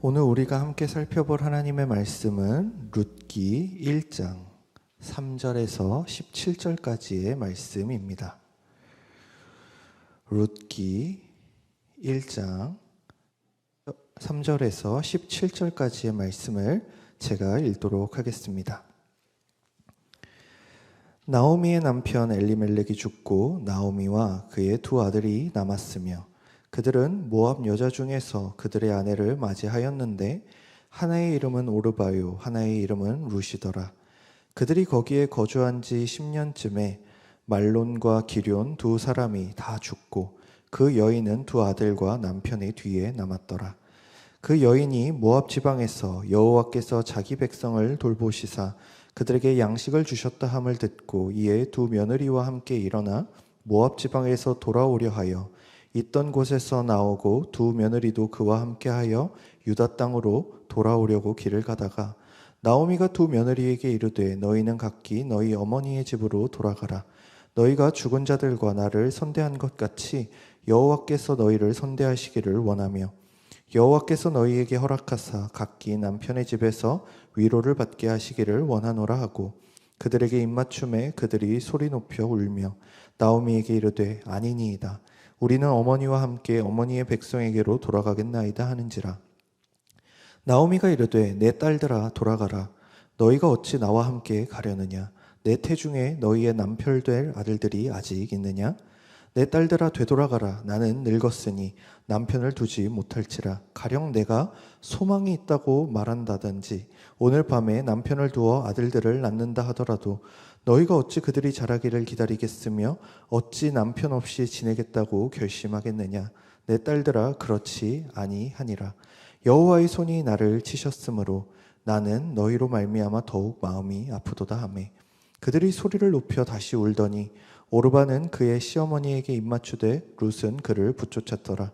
오늘 우리가 함께 살펴볼 하나님의 말씀은 룻기 1장 3절에서 17절까지의 말씀입니다. 룻기 1장 3절에서 17절까지의 말씀을 제가 읽도록 하겠습니다. 나오미의 남편 엘리멜렉이 죽고 나오미와 그의 두 아들이 남았으며 그들은 모압 여자 중에서 그들의 아내를 맞이하였는데 하나의 이름은 오르바요 하나의 이름은 룻이더라. 그들이 거기에 거주한 지 10년쯤에 말론과 기럨 두 사람이 다 죽고 그 여인은 두 아들과 남편의 뒤에 남았더라. 그 여인이 모압 지방에서 여호와께서 자기 백성을 돌보시사 그들에게 양식을 주셨다 함을 듣고 이에 두 며느리와 함께 일어나 모압 지방에서 돌아오려 하여 있던 곳에서 나오고 두 며느리도 그와 함께하여 유다 땅으로 돌아오려고 길을 가다가 나오미가 두 며느리에게 이르되 너희는 각기 너희 어머니의 집으로 돌아가라. 너희가 죽은 자들과 나를 선대한 것 같이 여호와께서 너희를 선대하시기를 원하며 여호와께서 너희에게 허락하사 각기 남편의 집에서 위로를 받게 하시기를 원하노라 하고 그들에게 입맞춤에 그들이 소리 높여 울며 나오미에게 이르되 아니니이다. 우리는 어머니와 함께 어머니의 백성에게로 돌아가겠나이다 하는지라. 나오미가 이르되 내 딸들아 돌아가라. 너희가 어찌 나와 함께 가려느냐. 내 태중에 너희의 남편 될 아들들이 아직 있느냐. 내 딸들아 되돌아가라. 나는 늙었으니 남편을 두지 못할지라. 가령 내가 소망이 있다고 말한다든지 오늘 밤에 남편을 두어 아들들을 낳는다 하더라도 너희가 어찌 그들이 자라기를 기다리겠으며 어찌 남편 없이 지내겠다고 결심하겠느냐. 내 딸들아 그렇지 아니하니라. 여호와의 손이 나를 치셨으므로 나는 너희로 말미암아 더욱 마음이 아프도다 하매 그들이 소리를 높여 다시 울더니 오르바는 그의 시어머니에게 입맞추되 룻은 그를 붙쫓았더라.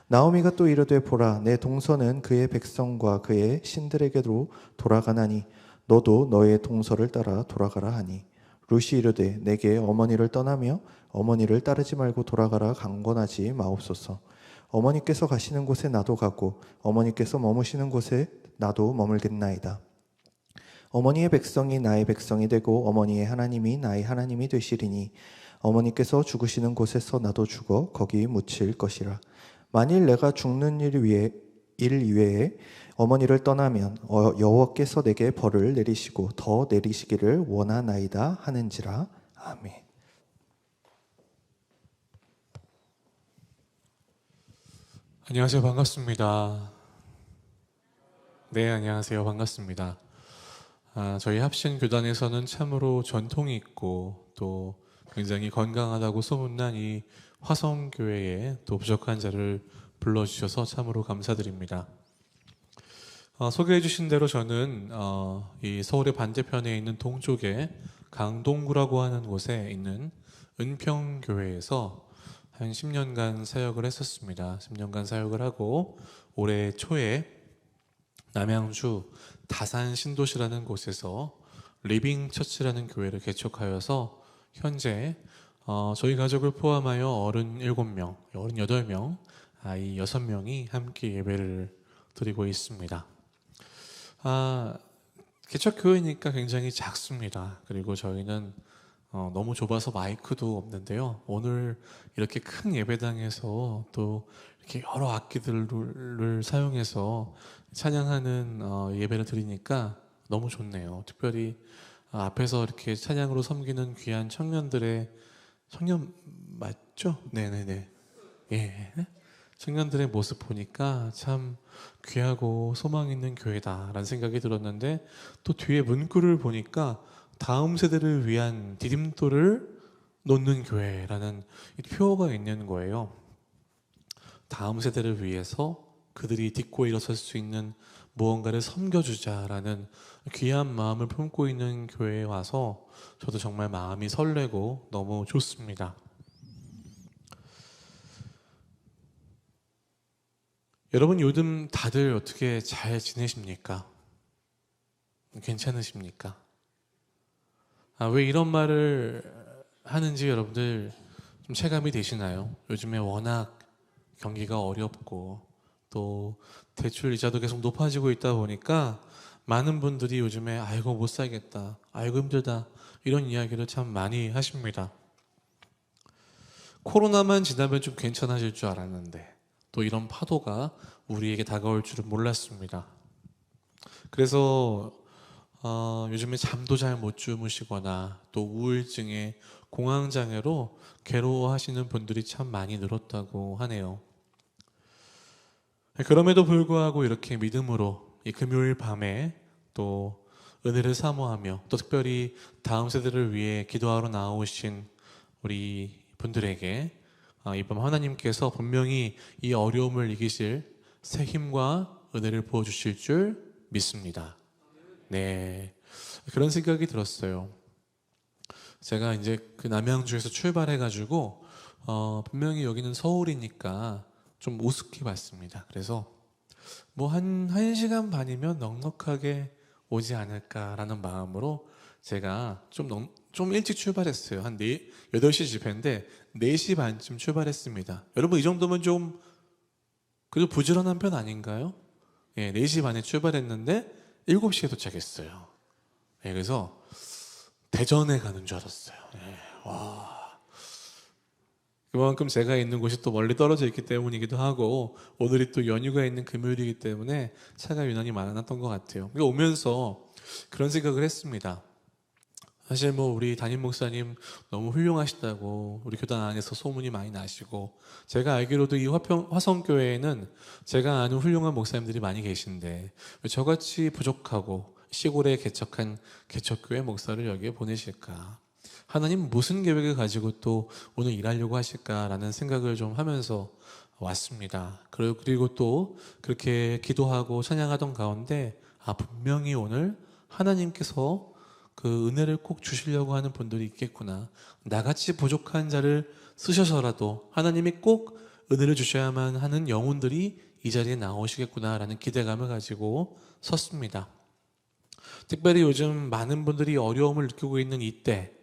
나오미가 또 이르되 보라 내 동서는 그의 백성과 그의 신들에게로 돌아가나니 너도 너의 동서를 따라 돌아가라 하니 룻이 이르되 내게 어머니를 떠나며 어머니를 따르지 말고 돌아가라 강권하지 마옵소서. 어머니께서 가시는 곳에 나도 가고 어머니께서 머무시는 곳에 나도 머물겠나이다. 어머니의 백성이 나의 백성이 되고 어머니의 하나님이 나의 하나님이 되시리니 어머니께서 죽으시는 곳에서 나도 죽어 거기 묻힐 것이라. 만일 내가 죽는 일 이외에 어머니를 떠나면 여호와께서 내게 벌을 내리시고 더 내리시기를 원하나이다 하는지라. 아멘. 안녕하세요. 반갑습니다. 네, 안녕하세요. 반갑습니다. 저희 합신교단에서는 참으로 전통이 있고 또 굉장히 건강하다고 소문난 이 화성교회에 또 부족한 자를 불러주셔서 참으로 감사드립니다. 소개해 주신 대로 저는 이 서울의 반대편에 있는 동쪽에 강동구라고 하는 곳에 있는 은평교회에서 한 10년간 사역을 했었습니다. 10년간 사역을 하고 올해 초에 남양주 다산 신도시라는 곳에서 리빙 처치라는 교회를 개척하여서 현재 저희 가족을 포함하여 어른 7명, 어른 8명, 아이 6명이 함께 예배를 드리고 있습니다. 개척교회니까 굉장히 작습니다. 그리고 저희는 너무 좁아서 마이크도 없는데요. 오늘 이렇게 큰 예배당에서 또 이렇게 여러 악기들을 사용해서 찬양하는 예배를 드리니까 너무 좋네요. 특별히 앞에서 이렇게 찬양으로 섬기는 귀한 청년 맞죠? 네네네. 예. 청년들의 모습 보니까 참 귀하고 소망 있는 교회다라는 생각이 들었는데 또 뒤에 문구를 보니까 다음 세대를 위한 디딤돌을 놓는 교회라는 표어가 있는 거예요. 다음 세대를 위해서 그들이 딛고 일어설 수 있는 무언가를 섬겨주자라는 귀한 마음을 품고 있는 교회에 와서 저도 정말 마음이 설레고 너무 좋습니다. 여러분 요즘 다들 어떻게 잘 지내십니까? 괜찮으십니까? 왜 이런 말을 하는지 여러분들 좀 체감이 되시나요? 요즘에 워낙 경기가 어렵고 또 대출 이자도 계속 높아지고 있다 보니까 많은 분들이 요즘에 아이고 못 살겠다, 아이고 힘들다 이런 이야기를 참 많이 하십니다. 코로나만 지나면 좀 괜찮아질 줄 알았는데 또 이런 파도가 우리에게 다가올 줄은 몰랐습니다. 그래서 요즘에 잠도 잘 못 주무시거나 또 우울증에 공황장애로 괴로워하시는 분들이 참 많이 늘었다고 하네요. 그럼에도 불구하고 이렇게 믿음으로 이 금요일 밤에 또 은혜를 사모하며 또 특별히 다음 세대를 위해 기도하러 나오신 우리 분들에게 이밤 하나님께서 분명히 이 어려움을 이기실 새 힘과 은혜를 부어주실 줄 믿습니다. 네, 그런 생각이 들었어요. 제가 이제 그 남양주에서 출발해가지고 분명히 여기는 서울이니까 좀 우습게 봤습니다. 그래서 뭐 한 시간 반이면 넉넉하게 오지 않을까라는 마음으로 제가 좀 일찍 출발했어요. 한 8시 집회인데 4시 반쯤 출발했습니다. 여러분 이 정도면 좀 그래도 부지런한 편 아닌가요? 예, 4시 반에 출발했는데 7시에 도착했어요. 예, 그래서 대전에 가는 줄 알았어요. 예, 와. 그만큼 제가 있는 곳이 또 멀리 떨어져 있기 때문이기도 하고 오늘이 또 연휴가 있는 금요일이기 때문에 차가 유난히 많았던 것 같아요. 오면서 그런 생각을 했습니다. 사실 뭐 우리 담임 목사님 너무 훌륭하시다고 우리 교단 안에서 소문이 많이 나시고 제가 알기로도 이 화성교회에는 제가 아는 훌륭한 목사님들이 많이 계신데 왜 저같이 부족하고 시골에 개척한 개척교회 목사를 여기에 보내실까? 하나님 무슨 계획을 가지고 또 오늘 일하려고 하실까라는 생각을 좀 하면서 왔습니다. 그리고 또 그렇게 기도하고 찬양하던 가운데 분명히 오늘 하나님께서 그 은혜를 꼭 주시려고 하는 분들이 있겠구나. 나같이 부족한 자를 쓰셔서라도 하나님이 꼭 은혜를 주셔야만 하는 영혼들이 이 자리에 나오시겠구나라는 기대감을 가지고 섰습니다. 특별히 요즘 많은 분들이 어려움을 느끼고 있는 이때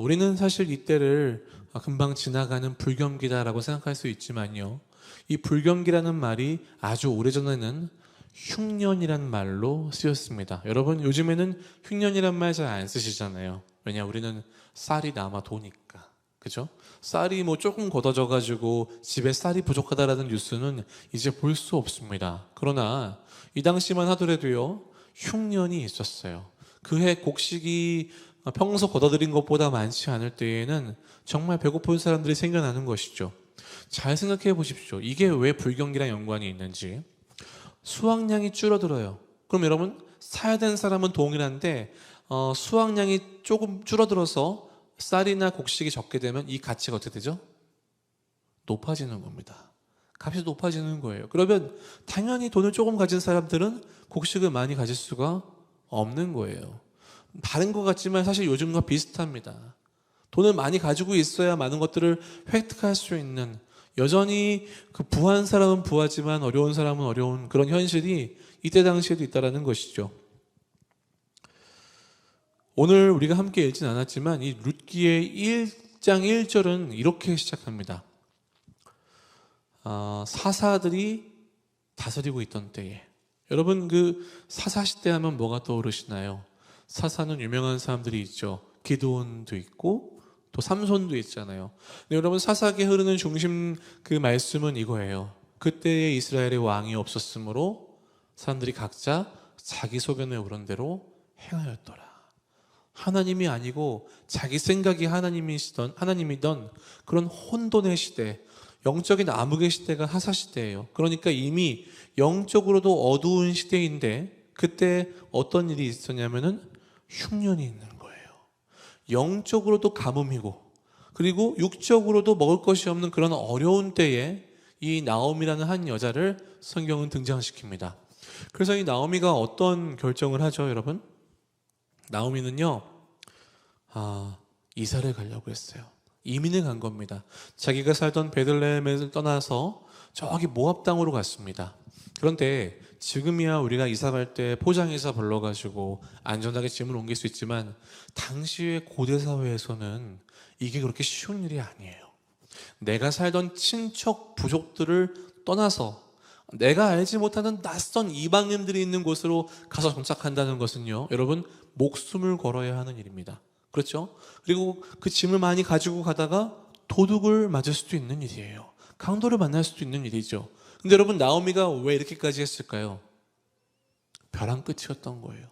우리는 사실 이때를 금방 지나가는 불경기다라고 생각할 수 있지만요. 이 불경기라는 말이 아주 오래전에는 흉년이란 말로 쓰였습니다. 여러분 요즘에는 흉년이란 말 잘 안 쓰시잖아요. 왜냐 우리는 쌀이 남아 도니까. 그죠? 쌀이 뭐 조금 걷어져 가지고 집에 쌀이 부족하다라는 뉴스는 이제 볼 수 없습니다. 그러나 이 당시만 하더라도요. 흉년이 있었어요. 그해 곡식이 평소 걷어들인 것보다 많지 않을 때에는 정말 배고픈 사람들이 생겨나는 것이죠. 잘 생각해 보십시오. 이게 왜 불경기랑 연관이 있는지. 수확량이 줄어들어요. 그럼 여러분 사야 되는 사람은 동일한데 수확량이 조금 줄어들어서 쌀이나 곡식이 적게 되면 이 가치가 어떻게 되죠? 높아지는 겁니다. 값이 높아지는 거예요. 그러면 당연히 돈을 조금 가진 사람들은 곡식을 많이 가질 수가 없는 거예요. 다른 것 같지만 사실 요즘과 비슷합니다. 돈을 많이 가지고 있어야 많은 것들을 획득할 수 있는 여전히 그 부한 사람은 부하지만 어려운 사람은 어려운 그런 현실이 이때 당시에도 있다는 것이죠. 오늘 우리가 함께 읽진 않았지만 이 룻기의 1장 1절은 이렇게 시작합니다. 사사들이 다스리고 있던 때에 여러분 그 사사시대 하면 뭐가 떠오르시나요? 사사는 유명한 사람들이 있죠. 기드온도 있고 또 삼손도 있잖아요. 근데 여러분 사사기에 흐르는 중심 그 말씀은 이거예요. 그때에 이스라엘의 왕이 없었으므로 사람들이 각자 자기 소견에 오른 대로 행하였더라. 하나님이 아니고 자기 생각이 하나님이던 그런 혼돈의 시대, 영적인 암흑의 시대가 하사 시대예요. 그러니까 이미 영적으로도 어두운 시대인데 그때 어떤 일이 있었냐면은 흉년이 있는 거예요. 영적으로도 가뭄이고 그리고 육적으로도 먹을 것이 없는 그런 어려운 때에 이 나오미라는 한 여자를 성경은 등장시킵니다. 그래서 이 나오미가 어떤 결정을 하죠, 여러분? 나오미는요, 이사를 가려고 했어요. 이민을 간 겁니다. 자기가 살던 베들레헴을 떠나서 저기 모압 땅으로 갔습니다. 그런데 지금이야 우리가 이사 갈 때 포장이사 불러가지고 안전하게 짐을 옮길 수 있지만 당시의 고대 사회에서는 이게 그렇게 쉬운 일이 아니에요. 내가 살던 친척 부족들을 떠나서 내가 알지 못하는 낯선 이방인들이 있는 곳으로 가서 정착한다는 것은요, 여러분, 목숨을 걸어야 하는 일입니다. 그렇죠? 그리고 그 짐을 많이 가지고 가다가 도둑을 맞을 수도 있는 일이에요. 강도를 만날 수도 있는 일이죠. 근데 여러분, 나오미가 왜 이렇게까지 했을까요? 벼랑 끝이었던 거예요.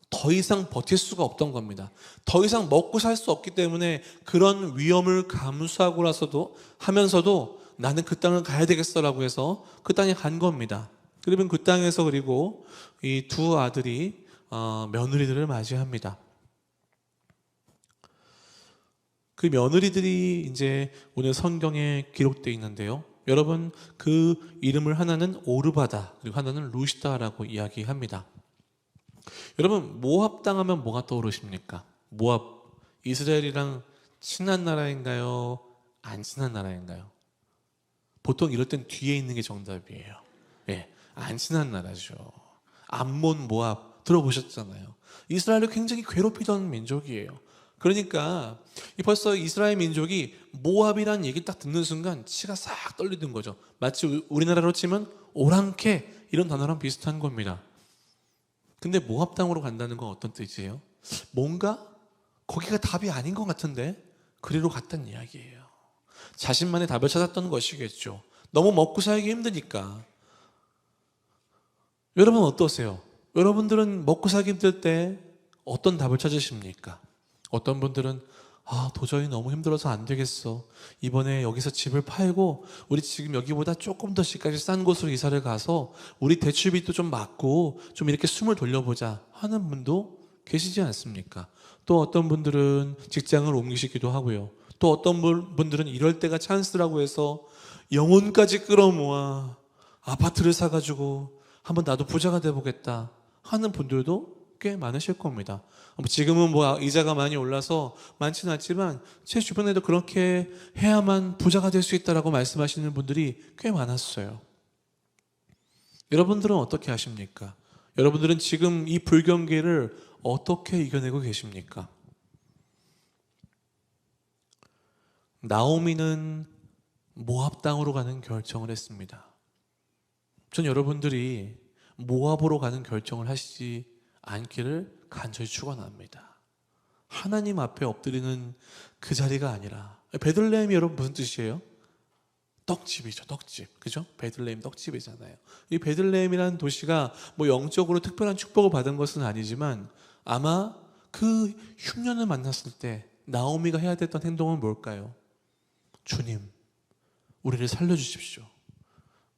더 이상 버틸 수가 없던 겁니다. 더 이상 먹고 살 수 없기 때문에 그런 위험을 감수하고 나서도 하면서도 나는 그 땅을 가야 되겠어라고 해서 그 땅에 간 겁니다. 그러면 그 땅에서 그리고 이 두 아들이 며느리들을 맞이합니다. 그 며느리들이 이제 오늘 성경에 기록되어 있는데요. 여러분, 그 이름을 하나는 오르바다, 그리고 하나는 루시다라고 이야기합니다. 여러분, 모압 당하면 뭐가 떠오르십니까? 모압, 이스라엘이랑 친한 나라인가요? 안 친한 나라인가요? 보통 이럴 땐 뒤에 있는 게 정답이에요. 예, 안 친한 나라죠. 암몬, 모압 들어보셨잖아요. 이스라엘을 굉장히 괴롭히던 민족이에요. 그러니까 벌써 이스라엘 민족이 모압이라는 얘기 딱 듣는 순간 치가 싹 떨리는 거죠. 마치 우리나라로 치면 오랑캐 이런 단어랑 비슷한 겁니다. 근데 모압 땅으로 간다는 건 어떤 뜻이에요? 뭔가 거기가 답이 아닌 것 같은데 그리로 갔다는 이야기예요. 자신만의 답을 찾았던 것이겠죠. 너무 먹고 살기 힘드니까. 여러분 어떠세요? 여러분들은 먹고 살기 힘들 때 어떤 답을 찾으십니까? 어떤 분들은 도저히 너무 힘들어서 안 되겠어. 이번에 여기서 집을 팔고 우리 지금 여기보다 조금 더 집값이 싼 곳으로 이사를 가서 우리 대출빚도 좀 막고 좀 이렇게 숨을 돌려보자 하는 분도 계시지 않습니까? 또 어떤 분들은 직장을 옮기시기도 하고요. 또 어떤 분들은 이럴 때가 찬스라고 해서 영혼까지 끌어모아 아파트를 사가지고 한번 나도 부자가 돼보겠다 하는 분들도 꽤 많으실 겁니다. 지금은 이자가 많이 올라서 많지는 않지만 제 주변에도 그렇게 해야만 부자가 될 수 있다라고 말씀하시는 분들이 꽤 많았어요. 여러분들은 어떻게 하십니까? 여러분들은 지금 이 불경기를 어떻게 이겨내고 계십니까? 나오미는 모압 땅으로 가는 결정을 했습니다. 전 여러분들이 모압으로 가는 결정을 하시지 않기를 간절히 축원합니다. 하나님 앞에 엎드리는 그 자리가 아니라, 베들레헴이 여러분 무슨 뜻이에요? 떡집이죠, 떡집. 그죠? 베들레헴 떡집이잖아요. 이 베들레헴이라는 도시가 영적으로 특별한 축복을 받은 것은 아니지만 아마 그 흉년을 만났을 때 나오미가 해야 됐던 행동은 뭘까요? 주님, 우리를 살려주십시오.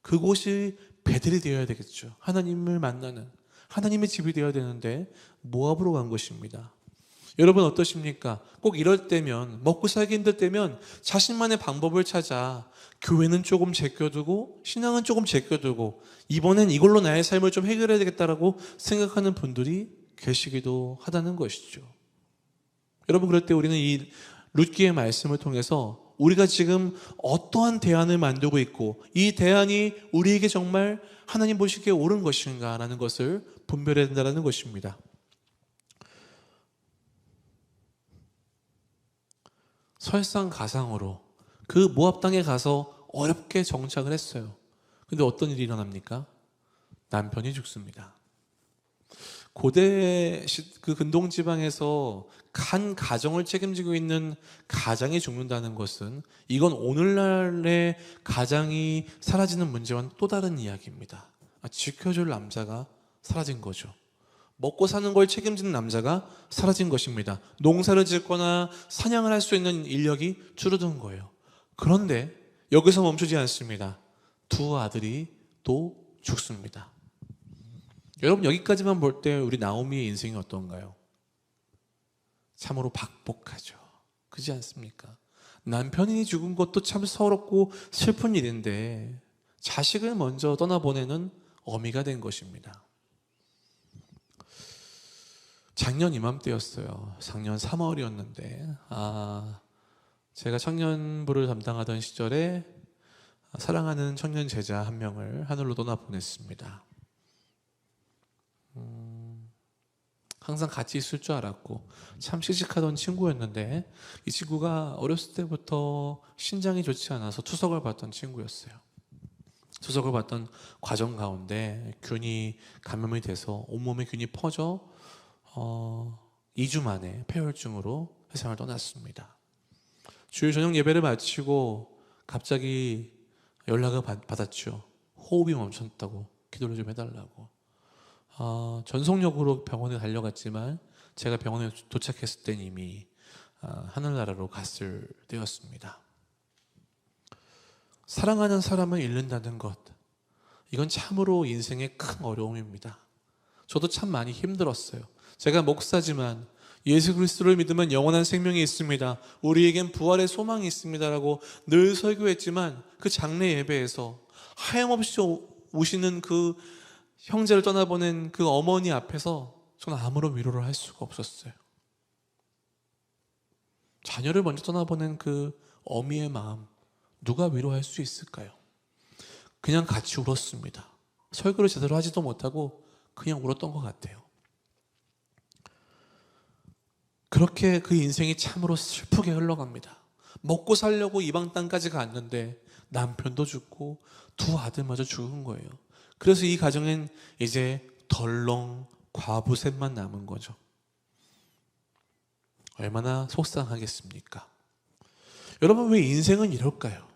그곳이 베들이 되어야 되겠죠. 하나님을 만나는 하나님의 집이 되어야 되는데 모압으로 간 것입니다. 여러분 어떠십니까? 꼭 이럴 때면, 먹고 살기 힘들 때면 자신만의 방법을 찾아 교회는 조금 제껴두고 신앙은 조금 제껴두고 이번엔 이걸로 나의 삶을 좀 해결해야 되겠다라고 생각하는 분들이 계시기도 하다는 것이죠. 여러분, 그럴 때 우리는 이 룻기의 말씀을 통해서 우리가 지금 어떠한 대안을 만들고 있고 이 대안이 우리에게 정말 하나님 보시기에 옳은 것인가라는 것을 분별해야 된다는 것입니다. 설상가상으로 그 모압 땅에 가서 어렵게 정착을 했어요. 근데 어떤 일이 일어납니까? 남편이 죽습니다. 고대 그 근동 지방에서 한 가정을 책임지고 있는 가장이 죽는다는 것은 이건 오늘날의 가장이 사라지는 문제와는 또 다른 이야기입니다. 지켜줄 남자가 사라진 거죠. 먹고 사는 걸 책임지는 남자가 사라진 것입니다. 농사를 짓거나 사냥을 할 수 있는 인력이 줄어든 거예요. 그런데 여기서 멈추지 않습니다. 두 아들이 또 죽습니다. 여러분, 여기까지만 볼 때 우리 나오미의 인생이 어떤가요? 참으로 박복하죠. 그렇지 않습니까? 남편이 죽은 것도 참 서럽고 슬픈 일인데 자식을 먼저 떠나보내는 어미가 된 것입니다. 작년 이맘때였어요. 작년 3월이었는데 제가 청년부를 담당하던 시절에 사랑하는 청년 제자 한 명을 하늘로 떠나보냈습니다. 항상 같이 있을 줄 알았고 참 씩씩하던 친구였는데 이 친구가 어렸을 때부터 신장이 좋지 않아서 투석을 받던 친구였어요. 수석을 받던 과정 가운데 균이 감염이 돼서 온몸에 균이 퍼져 2주 만에 폐혈증으로 세상을 떠났습니다. 주일 저녁 예배를 마치고 갑자기 연락을 받았죠. 호흡이 멈췄다고, 기도를 좀 해달라고. 전속력으로 병원에 달려갔지만 제가 병원에 도착했을 땐 이미 하늘나라로 갔을 때였습니다. 사랑하는 사람을 잃는다는 것, 이건 참으로 인생의 큰 어려움입니다. 저도 참 많이 힘들었어요. 제가 목사지만 예수 그리스도를 믿으면 영원한 생명이 있습니다, 우리에겐 부활의 소망이 있습니다라고 늘 설교했지만 그 장례 예배에서 하염없이 우시는 그 형제를 떠나보낸 그 어머니 앞에서 저는 아무런 위로를 할 수가 없었어요. 자녀를 먼저 떠나보낸 그 어미의 마음, 누가 위로할 수 있을까요? 그냥 같이 울었습니다. 설교를 제대로 하지도 못하고 그냥 울었던 것 같아요. 그렇게 그 인생이 참으로 슬프게 흘러갑니다. 먹고 살려고 이방 땅까지 갔는데 남편도 죽고 두 아들마저 죽은 거예요. 그래서 이 가정엔 이제 덜렁 과부 셋만 남은 거죠. 얼마나 속상하겠습니까? 여러분, 왜 인생은 이럴까요?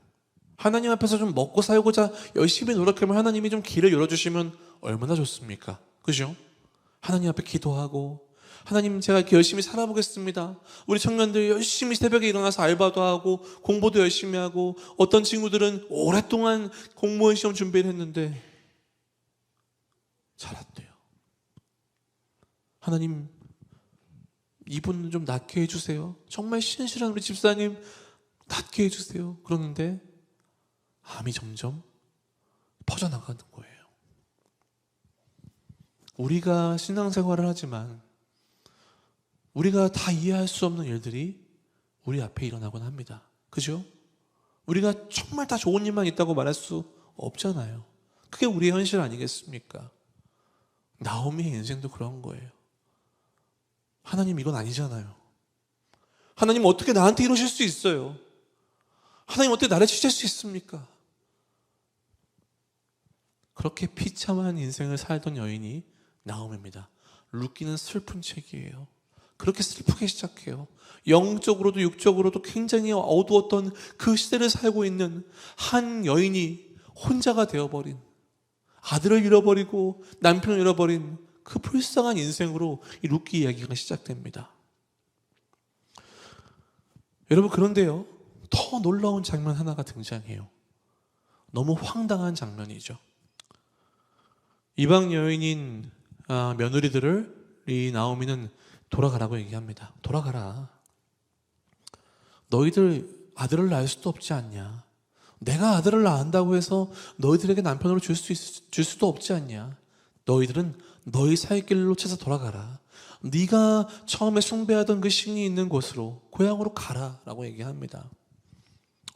하나님 앞에서 좀 먹고 살고자 열심히 노력하면 하나님이 좀 길을 열어주시면 얼마나 좋습니까? 그죠? 하나님 앞에 기도하고, 하나님 제가 이렇게 열심히 살아보겠습니다, 우리 청년들 열심히 새벽에 일어나서 알바도 하고 공부도 열심히 하고, 어떤 친구들은 오랫동안 공무원 시험 준비를 했는데 잘 안 돼요. 하나님, 이분 좀 낫게 해주세요. 정말 신실한 우리 집사님 낫게 해주세요. 그러는데 암이 점점 퍼져나가는 거예요. 우리가 신앙생활을 하지만 우리가 다 이해할 수 없는 일들이 우리 앞에 일어나곤 합니다. 그죠? 우리가 정말 다 좋은 일만 있다고 말할 수 없잖아요. 그게 우리의 현실 아니겠습니까? 나오미의 인생도 그런 거예요. 하나님, 이건 아니잖아요. 하나님, 어떻게 나한테 이러실 수 있어요? 하나님, 어떻게 나를 치실 수 있습니까? 그렇게 비참한 인생을 살던 여인이 나오미입니다. 룻기는 슬픈 책이에요. 그렇게 슬프게 시작해요. 영적으로도 육적으로도 굉장히 어두웠던 그 시대를 살고 있는 한 여인이 혼자가 되어버린, 아들을 잃어버리고 남편을 잃어버린 그 불쌍한 인생으로 이 룻기 이야기가 시작됩니다. 여러분, 그런데요, 더 놀라운 장면 하나가 등장해요. 너무 황당한 장면이죠. 이방 여인인 며느리들을 이 나오미는 돌아가라고 얘기합니다. 돌아가라. 너희들 아들을 낳을 수도 없지 않냐? 내가 아들을 낳는다고 해서 너희들에게 남편으로 줄 수도 없지 않냐? 너희들은 너희 살 길로 찾아 돌아가라. 네가 처음에 숭배하던 그 신이 있는 곳으로, 고향으로 가라 라고 얘기합니다.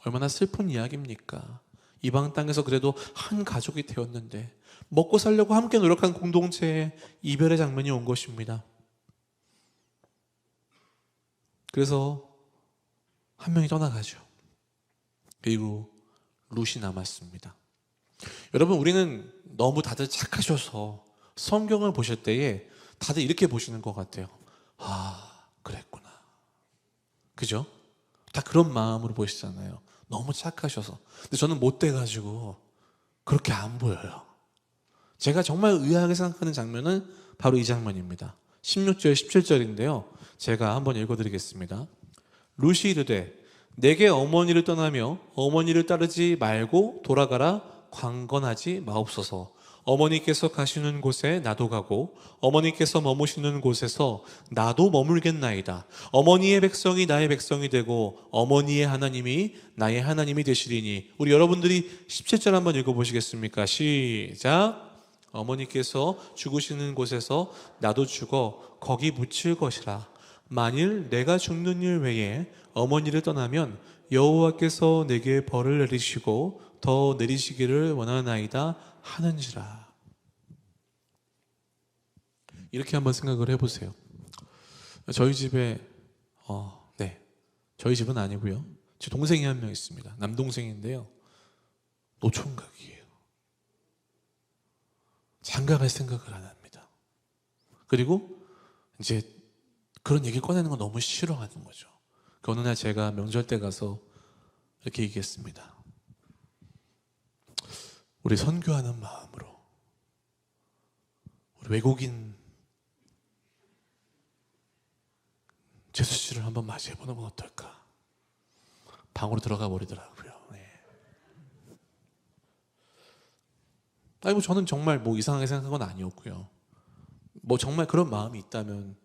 얼마나 슬픈 이야기입니까? 이방 땅에서 그래도 한 가족이 되었는데 먹고 살려고 함께 노력한 공동체에 이별의 장면이 온 것입니다. 그래서 한 명이 떠나가죠. 그리고 룻이 남았습니다. 여러분, 우리는 너무 다들 착하셔서 성경을 보실 때에 다들 이렇게 보시는 것 같아요. 아, 그랬구나. 그죠? 다 그런 마음으로 보시잖아요. 너무 착하셔서. 근데 저는 못돼가지고 그렇게 안 보여요. 제가 정말 의아하게 생각하는 장면은 바로 이 장면입니다. 16절 17절인데요 제가 한번 읽어드리겠습니다. 룻이 이르되 내게 어머니를 떠나며 어머니를 따르지 말고 돌아가라 강건하지 마옵소서. 어머니께서 가시는 곳에 나도 가고 어머니께서 머무시는 곳에서 나도 머물겠나이다. 어머니의 백성이 나의 백성이 되고 어머니의 하나님이 나의 하나님이 되시리니. 우리 여러분들이 17절 한번 읽어보시겠습니까? 시작. 어머니께서 죽으시는 곳에서 나도 죽어 거기 묻힐 것이라. 만일 내가 죽는 일 외에 어머니를 떠나면 여호와께서 내게 벌을 내리시고 더 내리시기를 원하나이다 하는지라. 이렇게 한번 생각을 해보세요. 저희 집에 저희 집은 아니고요, 제 동생이 한 명 있습니다. 남동생인데요, 노총각이에요. 장가갈 생각을 안 합니다. 그리고 이제 그런 얘기 꺼내는 거 너무 싫어하는 거죠. 그 어느 날 제가 명절 때 가서 이렇게 얘기했습니다. 우리 선교하는 마음으로 우리 외국인 재수 씨를 한번 맞이해보는 건 어떨까? 방으로 들어가 버리더라고요. 네. 아니 뭐 저는 정말 뭐 이상하게 생각한 건 아니었고요. 뭐 정말 그런 마음이 있다면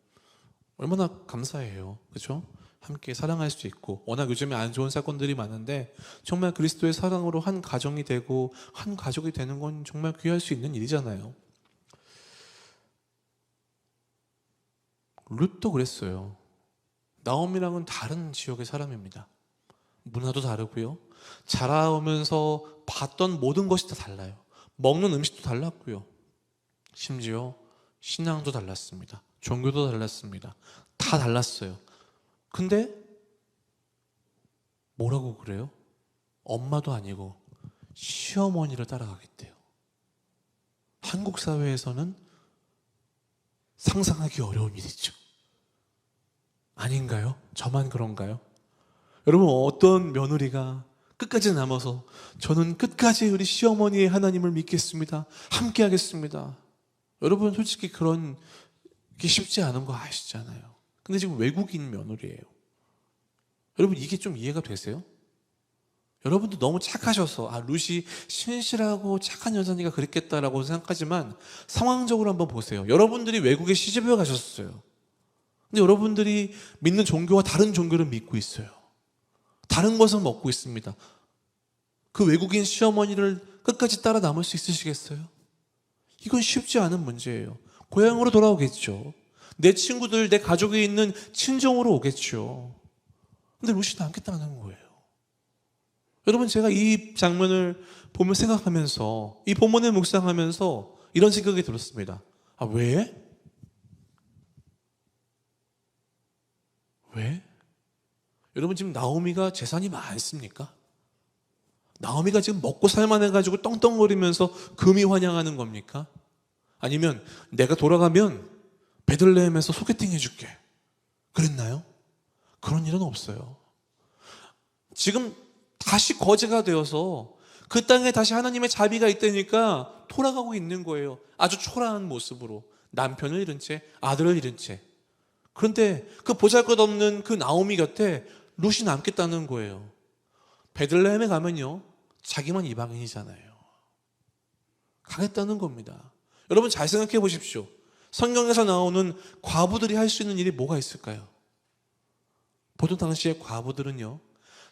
얼마나 감사해요. 그렇죠? 함께 사랑할 수 있고 워낙 요즘에 안 좋은 사건들이 많은데 정말 그리스도의 사랑으로 한 가정이 되고 한 가족이 되는 건 정말 귀할 수 있는 일이잖아요. 룻도 그랬어요. 나오미랑은 다른 지역의 사람입니다. 문화도 다르고요. 자라오면서 봤던 모든 것이 다 달라요. 먹는 음식도 달랐고요. 심지어 신앙도 달랐습니다. 종교도 달랐습니다. 다 달랐어요. 근데 뭐라고 그래요? 엄마도 아니고 시어머니를 따라가겠대요. 한국 사회에서는 상상하기 어려운 일이죠. 아닌가요? 저만 그런가요? 여러분 어떤 며느리가 끝까지 남아서 저는 끝까지 우리 시어머니의 하나님을 믿겠습니다. 함께 하겠습니다. 여러분 솔직히 그런 게 쉽지 않은 거 아시잖아요. 근데 지금 외국인 며느리예요. 여러분 이게 좀 이해가 되세요? 여러분도 너무 착하셔서 룻이 신실하고 착한 여자니까 그랬겠다라고 생각하지만 상황적으로 한번 보세요. 여러분들이 외국에 시집을 가셨어요. 근데 여러분들이 믿는 종교와 다른 종교를 믿고 있어요. 다른 것을 먹고 있습니다. 그 외국인 시어머니를 끝까지 따라 남을 수 있으시겠어요? 이건 쉽지 않은 문제예요. 고향으로 돌아오겠죠. 내 친구들, 내 가족이 있는 친정으로 오겠죠. 근데 룻이 남겠다는 거예요. 여러분 제가 이 장면을 보면 생각하면서 이 본문을 묵상하면서 이런 생각이 들었습니다. 왜? 왜? 여러분 지금 나오미가 재산이 많습니까? 나오미가 지금 먹고 살만해가지고 떵떵거리면서 금이 환영하는 겁니까? 아니면 내가 돌아가면 베들레헴에서 소개팅 해줄게 그랬나요? 그런 일은 없어요. 지금 다시 거지가 되어서 그 땅에 다시 하나님의 자비가 있다니까 돌아가고 있는 거예요. 아주 초라한 모습으로 남편을 잃은 채 아들을 잃은 채. 그런데 그 보잘것없는 그 나오미 곁에 룻이 남겠다는 거예요. 베들레헴에 가면요 자기만 이방인이잖아요. 가겠다는 겁니다. 여러분 잘 생각해 보십시오. 성경에서 나오는 과부들이 할 수 있는 일이 뭐가 있을까요? 보통 당시에 과부들은요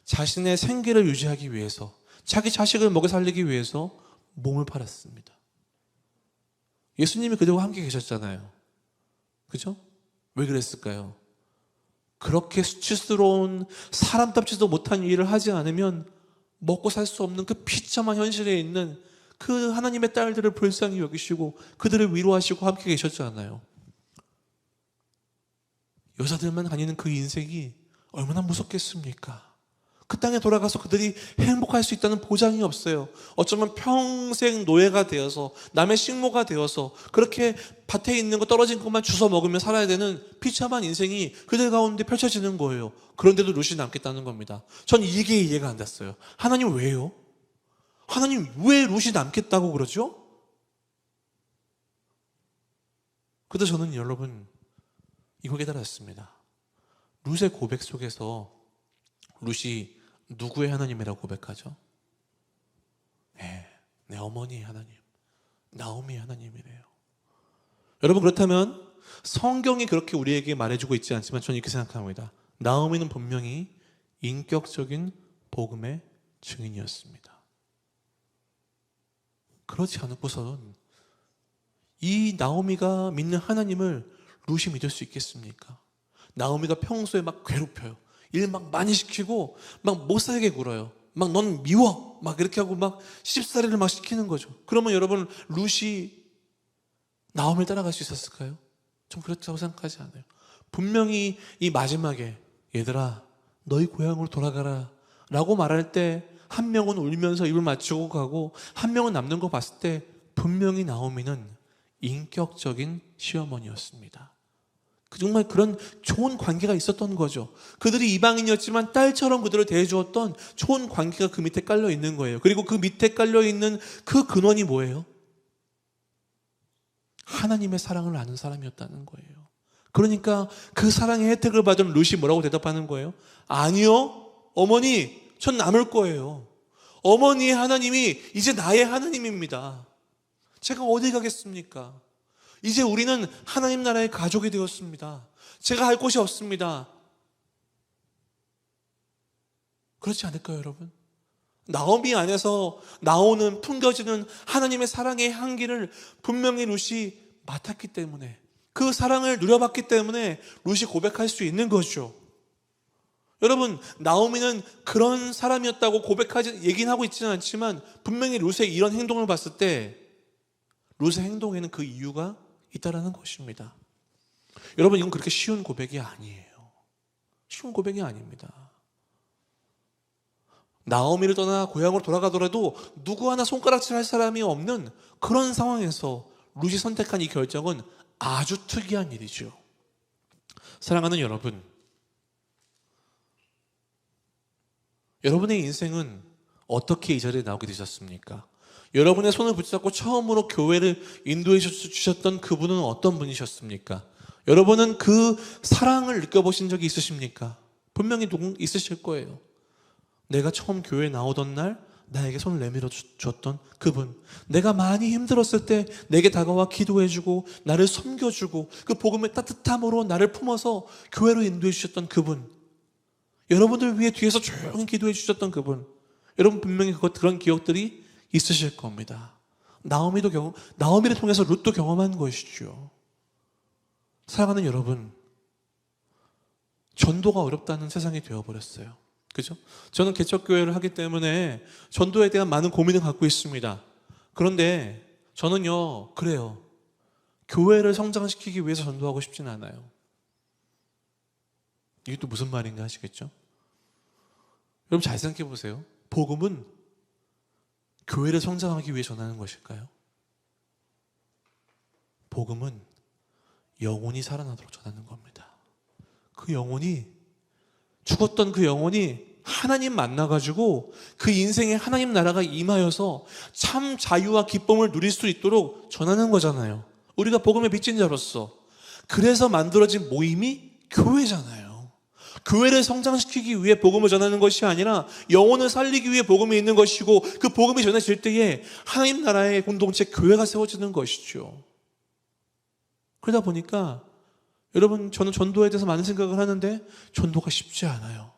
자신의 생계를 유지하기 위해서 자기 자식을 먹여 살리기 위해서 몸을 팔았습니다. 예수님이 그들과 함께 계셨잖아요. 그죠? 왜 그랬을까요? 그렇게 수치스러운 사람답지도 못한 일을 하지 않으면 먹고 살 수 없는 그 비참한 현실에 있는 그 하나님의 딸들을 불쌍히 여기시고 그들을 위로하시고 함께 계셨잖아요. 여자들만 다니는 그 인생이 얼마나 무섭겠습니까? 그 땅에 돌아가서 그들이 행복할 수 있다는 보장이 없어요. 어쩌면 평생 노예가 되어서 남의 식모가 되어서 그렇게 밭에 있는 거 떨어진 것만 주워 먹으며 살아야 되는 비참한 인생이 그들 가운데 펼쳐지는 거예요. 그런데도 룻이 남겠다는 겁니다. 전 이게 이해가 안 됐어요. 하나님 왜요? 하나님 왜 룻이 남겠다고 그러죠? 그래도 저는 여러분 이거 깨달았습니다. 룻의 고백 속에서 룻이 누구의 하나님이라고 고백하죠? 내 어머니의 하나님, 나오미의 하나님이래요. 여러분 그렇다면 성경이 그렇게 우리에게 말해주고 있지 않지만 저는 이렇게 생각합니다. 나오미는 분명히 인격적인 복음의 증인이었습니다. 그렇지 않고서는 이 나오미가 믿는 하나님을 룻이 믿을 수 있겠습니까? 나오미가 평소에 막 괴롭혀요. 일 막 많이 시키고 막 못 살게 굴어요. 막 넌 미워 막 이렇게 하고 막 시집살이를 막 시키는 거죠. 그러면 여러분 룻이 나오미를 따라갈 수 있었을까요? 좀 그렇다고 생각하지 않아요. 분명히 이 마지막에 얘들아 너희 고향으로 돌아가라 라고 말할 때 한 명은 울면서 입을 맞추고 가고 한 명은 남는 거 봤을 때 분명히 나오미는 인격적인 시어머니였습니다. 정말 그런 좋은 관계가 있었던 거죠. 그들이 이방인이었지만 딸처럼 그들을 대해주었던 좋은 관계가 그 밑에 깔려 있는 거예요. 그리고 그 밑에 깔려 있는 그 근원이 뭐예요? 하나님의 사랑을 아는 사람이었다는 거예요. 그러니까 그 사랑의 혜택을 받은 룻이 뭐라고 대답하는 거예요? 아니요, 어머니, 전 남을 거예요. 어머니의 하나님이 이제 나의 하나님입니다. 제가 어디 가겠습니까? 이제 우리는 하나님 나라의 가족이 되었습니다. 제가 할 곳이 없습니다. 그렇지 않을까요, 여러분? 나오미 안에서 나오는 풍겨지는 하나님의 사랑의 향기를 분명히 룻이 맡았기 때문에, 그 사랑을 누려봤기 때문에 룻이 고백할 수 있는 거죠. 여러분, 나오미는 그런 사람이었다고 얘기는 하고 있지는 않지만 분명히 룻의 이런 행동을 봤을 때 룻의 행동에는 그 이유가 있다라는 것입니다. 여러분, 이건 그렇게 쉬운 고백이 아니에요. 쉬운 고백이 아닙니다. 나오미를 떠나 고향으로 돌아가더라도 누구 하나 손가락질 할 사람이 없는 그런 상황에서 룻이 선택한 이 결정은 아주 특이한 일이죠. 사랑하는 여러분, 여러분의 인생은 어떻게 이 자리에 나오게 되셨습니까? 여러분의 손을 붙잡고 처음으로 교회를 인도해 주셨던 그분은 어떤 분이셨습니까? 여러분은 그 사랑을 느껴보신 적이 있으십니까? 분명히 있으실 거예요. 내가 처음 교회에 나오던 날 나에게 손을 내밀어 줬던 그분, 내가 많이 힘들었을 때 내게 다가와 기도해주고 나를 섬겨주고 그 복음의 따뜻함으로 나를 품어서 교회로 인도해 주셨던 그분, 여러분들 위해 뒤에서 조용히 기도해 주셨던 그분, 여러분 분명히 그런 기억들이 있으실 겁니다. 나오미를 통해서 룻도 경험한 것이죠. 사랑하는 여러분, 전도가 어렵다는 세상이 되어버렸어요. 그죠? 저는 개척교회를 하기 때문에 전도에 대한 많은 고민을 갖고 있습니다. 그런데 저는요, 그래요. 교회를 성장시키기 위해서 전도하고 싶지는 않아요. 이게 또 무슨 말인가 하시겠죠? 여러분 잘 생각해 보세요. 복음은 교회를 성장하기 위해 전하는 것일까요? 복음은 영혼이 살아나도록 전하는 겁니다. 그 영혼이, 죽었던 그 영혼이 하나님 만나가지고 그 인생에 하나님 나라가 임하여서 참 자유와 기쁨을 누릴 수 있도록 전하는 거잖아요. 우리가 복음의 빚진 자로서. 그래서 만들어진 모임이 교회잖아요. 교회를 성장시키기 위해 복음을 전하는 것이 아니라 영혼을 살리기 위해 복음이 있는 것이고, 그 복음이 전해질 때에 하나님 나라의 공동체 교회가 세워지는 것이죠. 그러다 보니까 여러분, 저는 전도에 대해서 많은 생각을 하는데 전도가 쉽지 않아요.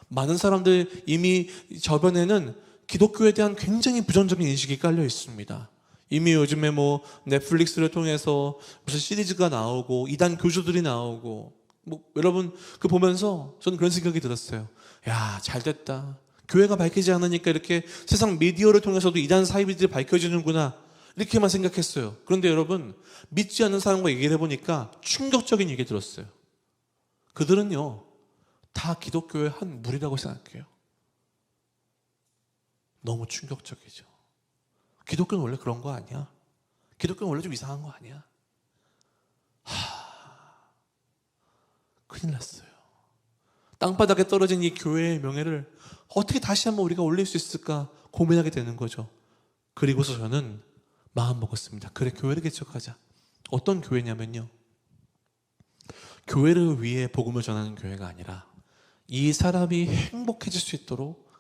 많은 사람들 이미 저변에는 기독교에 대한 굉장히 부정적인 인식이 깔려 있습니다. 이미 요즘에 넷플릭스를 통해서 무슨 시리즈가 나오고 이단 교주들이 나오고, 여러분 그 보면서 저는 그런 생각이 들었어요. 야, 잘됐다. 교회가 밝히지 않으니까 이렇게 세상 미디어를 통해서도 이단 사이비들이 밝혀지는구나, 이렇게만 생각했어요. 그런데 여러분, 믿지 않는 사람과 얘기를 해보니까 충격적인 얘기 들었어요. 그들은요, 다 기독교의 한 무리라고 생각해요. 너무 충격적이죠. 기독교는 원래 그런 거 아니야? 기독교는 원래 좀 이상한 거 아니야? 큰일 났어요. 땅바닥에 떨어진 이 교회의 명예를 어떻게 다시 한번 우리가 올릴 수 있을까 고민하게 되는 거죠. 그리고서 저는 마음 먹었습니다. 그래, 교회를 개척하자. 어떤 교회냐면요, 교회를 위해 복음을 전하는 교회가 아니라 이 사람이 행복해질 수 있도록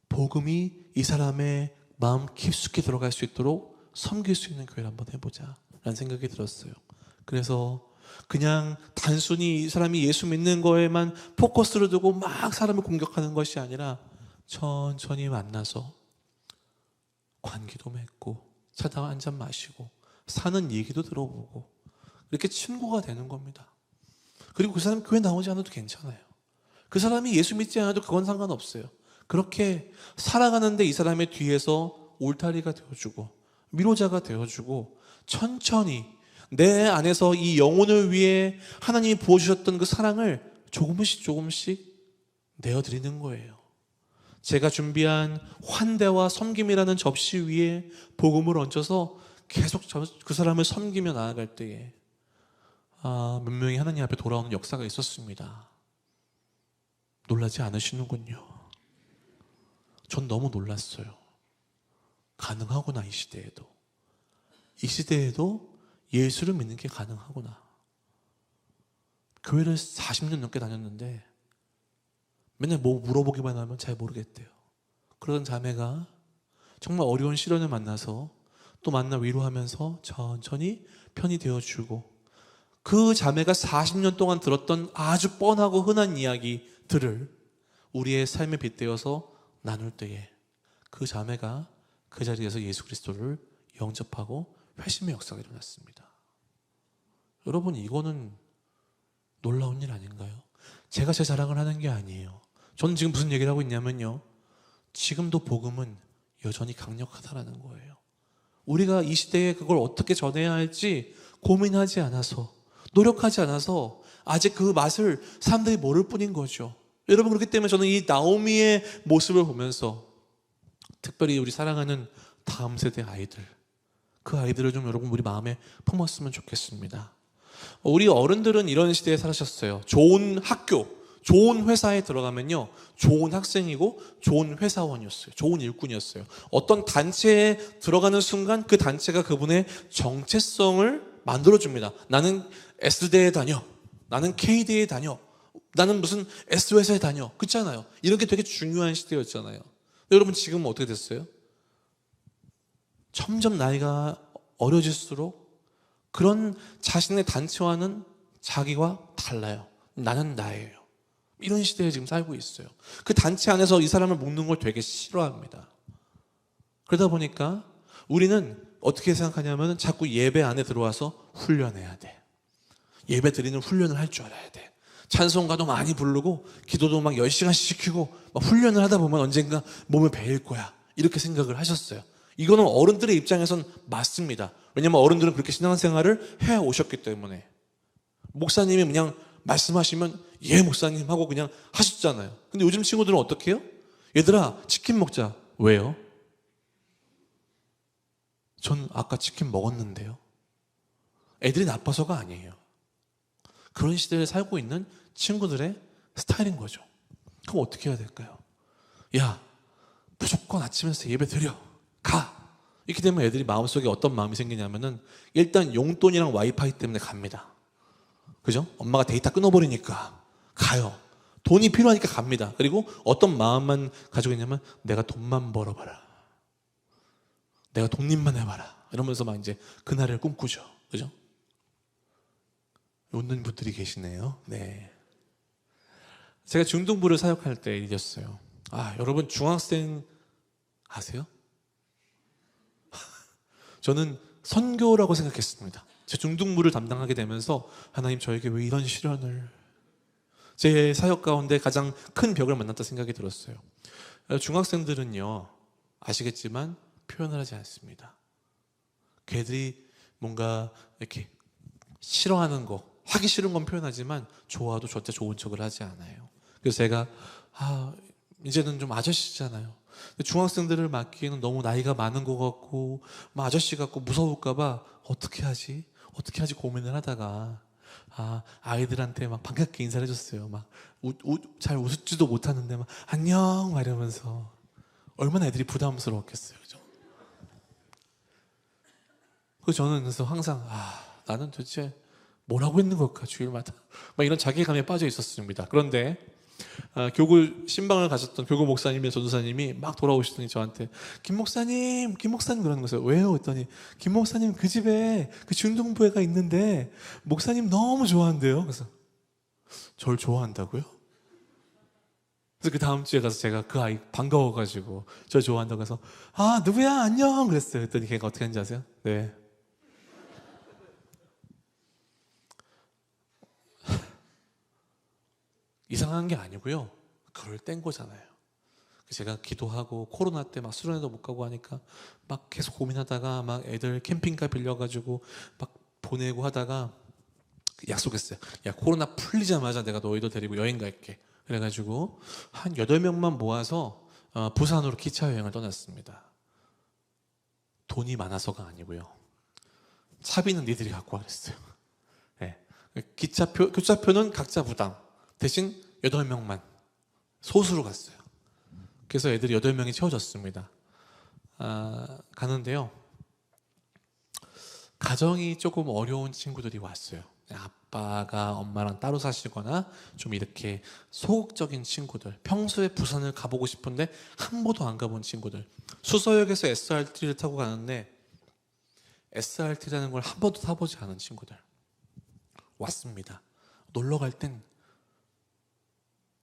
복음이 이 사람의 마음 깊숙이 들어갈 수 있도록 섬길 수 있는 교회를 한번 해보자 라는 생각이 들었어요. 그래서 그냥 단순히 이 사람이 예수 믿는 거에만 포커스를 두고 막 사람을 공격하는 것이 아니라 천천히 만나서 관계도 맺고 차다가 한 잔 마시고 사는 얘기도 들어보고 이렇게 친구가 되는 겁니다. 그리고 그 사람이 교회 나오지 않아도 괜찮아요. 그 사람이 예수 믿지 않아도 그건 상관없어요. 그렇게 살아가는데 이 사람의 뒤에서 울타리가 되어주고 위로자가 되어주고 천천히 내 안에서 이 영혼을 위해 하나님이 부어주셨던 그 사랑을 조금씩 내어드리는 거예요. 제가 준비한 환대와 섬김이라는 접시 위에 복음을 얹어서 계속 그 사람을 섬기며 나아갈 때에 몇 명이 하나님 앞에 돌아오는 역사가 있었습니다. 놀라지 않으시는군요. 전 너무 놀랐어요. 가능하구나, 이 시대에도. 이 시대에도 예수를 믿는 게 가능하구나. 교회를 40년 넘게 다녔는데 맨날 뭐 물어보기만 하면 잘 모르겠대요. 그러던 자매가 정말 어려운 시련을 만나서 또 만나 위로하면서 천천히 편이 되어주고, 그 자매가 40년 동안 들었던 아주 뻔하고 흔한 이야기들을 우리의 삶에 빗대어서 나눌 때에 그 자매가 그 자리에서 예수 그리스도를 영접하고 회심의 역사가 일어났습니다. 여러분, 이거는 놀라운 일 아닌가요? 제가 제 자랑을 하는 게 아니에요. 저는 지금 무슨 얘기를 하고 있냐면요, 지금도 복음은 여전히 강력하다라는 거예요. 우리가 이 시대에 그걸 어떻게 전해야 할지 고민하지 않아서, 노력하지 않아서 아직 그 맛을 사람들이 모를 뿐인 거죠. 여러분, 그렇기 때문에 저는 이 나오미의 모습을 보면서 특별히 우리 사랑하는 다음 세대 아이들, 그 아이들을 좀 여러분 우리 마음에 품었으면 좋겠습니다. 우리 어른들은 이런 시대에 살으셨어요. 좋은 학교, 좋은 회사에 들어가면요, 좋은 학생이고 좋은 회사원이었어요. 좋은 일꾼이었어요. 어떤 단체에 들어가는 순간 그 단체가 그분의 정체성을 만들어줍니다. 나는 S대에 다녀, 나는 K대에 다녀, 나는 무슨 S회사에 다녀. 그렇잖아요. 이런 게 되게 중요한 시대였잖아요. 여러분, 지금은 어떻게 됐어요? 점점 나이가 어려질수록 그런 자신의 단체와는 자기와 달라요. 나는 나예요. 이런 시대에 지금 살고 있어요. 그 단체 안에서 이 사람을 묶는 걸 되게 싫어합니다. 그러다 보니까 우리는 어떻게 생각하냐면 자꾸 예배 안에 들어와서 훈련해야 돼. 예배 드리는 훈련을 할 줄 알아야 돼. 찬송가도 많이 부르고 기도도 막 10시간씩 시키고 막 훈련을 하다 보면 언젠가 몸에 배일 거야. 이렇게 생각을 하셨어요. 이거는 어른들의 입장에선 맞습니다. 왜냐하면 어른들은 그렇게 신앙생활을 해오셨기 때문에. 목사님이 그냥 말씀하시면 예 목사님 하고 그냥 하셨잖아요. 근데 요즘 친구들은 어떻게 해요? 얘들아, 치킨 먹자. 왜요? 전 아까 치킨 먹었는데요. 애들이 나빠서가 아니에요. 그런 시대를 살고 있는 친구들의 스타일인 거죠. 그럼 어떻게 해야 될까요? 야, 무조건 아침에서 예배 드려. 가. 이렇게 되면 애들이 마음속에 어떤 마음이 생기냐면은 일단 용돈이랑 와이파이 때문에 갑니다. 그죠? 엄마가 데이터 끊어버리니까 가요. 돈이 필요하니까 갑니다. 그리고 어떤 마음만 가지고 있냐면 내가 돈만 벌어봐라. 내가 독립만 해봐라. 이러면서 막 이제 그날을 꿈꾸죠. 그죠? 웃는 분들이 계시네요. 네. 제가 중등부를 사역할 때 일이었어요. 여러분 중학생 아세요? 저는 선교라고 생각했습니다. 제 중등부를 담당하게 되면서 하나님 저에게 왜 이런 시련을, 제 사역 가운데 가장 큰 벽을 만났다 생각이 들었어요. 중학생들은요, 아시겠지만 표현을 하지 않습니다. 걔들이 뭔가 이렇게 싫어하는 거, 하기 싫은 건 표현하지만 좋아도 절대 좋은 척을 하지 않아요. 그래서 제가 이제는 좀 아저씨잖아요. 중학생들을 맡기에는 너무 나이가 많은 것 같고 막 아저씨 같고 무서울까 봐 어떻게 하지 고민을 하다가 아이들한테 막 반갑게 인사를 해줬어요. 막 잘 웃지도 못하는데 막 안녕 막 이러면서. 얼마나 애들이 부담스러웠겠어요. 그죠? 그래서 저는 그래서 항상 나는 도대체 뭘 하고 있는 걸까 주일마다 막 이런 자괴감에 빠져 있었습니다. 그런데 교구 신방을 가셨던 교구 목사님이나 전도사님이 막 돌아오시더니 저한테 김 목사님 그러는 거예요. 왜요? 했더니 김 목사님 그 집에 그 중등부회가 있는데 목사님 너무 좋아한대요. 그래서 저를 좋아한다고요? 그래서 그 다음 주에 가서 제가 그 아이 반가워가지고 저 좋아한다고 해서 누구야 안녕 그랬어요. 그랬더니 걔가 어떻게 하는지 아세요? 네. 이상한 게 아니고요. 그럴 땐 거잖아요. 제가 기도하고 코로나 때 막 수련회도 못 가고 하니까 막 계속 고민하다가 막 애들 캠핑카 빌려가지고 막 보내고 하다가 약속했어요. 야, 코로나 풀리자마자 내가 너희들 데리고 여행 갈게. 그래가지고 한 8명만 모아서 부산으로 기차 여행을 떠났습니다. 돈이 많아서가 아니고요. 사비는 니들이 갖고 와 그랬어요. 예. 교차표는 각자 부담. 대신 8명만 소수로 갔어요. 그래서 애들이 8명이 채워졌습니다. 가는데요. 가정이 조금 어려운 친구들이 왔어요. 아빠가 엄마랑 따로 사시거나 좀 이렇게 소극적인 친구들, 평소에 부산을 가보고 싶은데 한 번도 안 가본 친구들, 수서역에서 SRT를 타고 가는데 SRT라는 걸 한 번도 타보지 않은 친구들 왔습니다. 놀러 갈 땐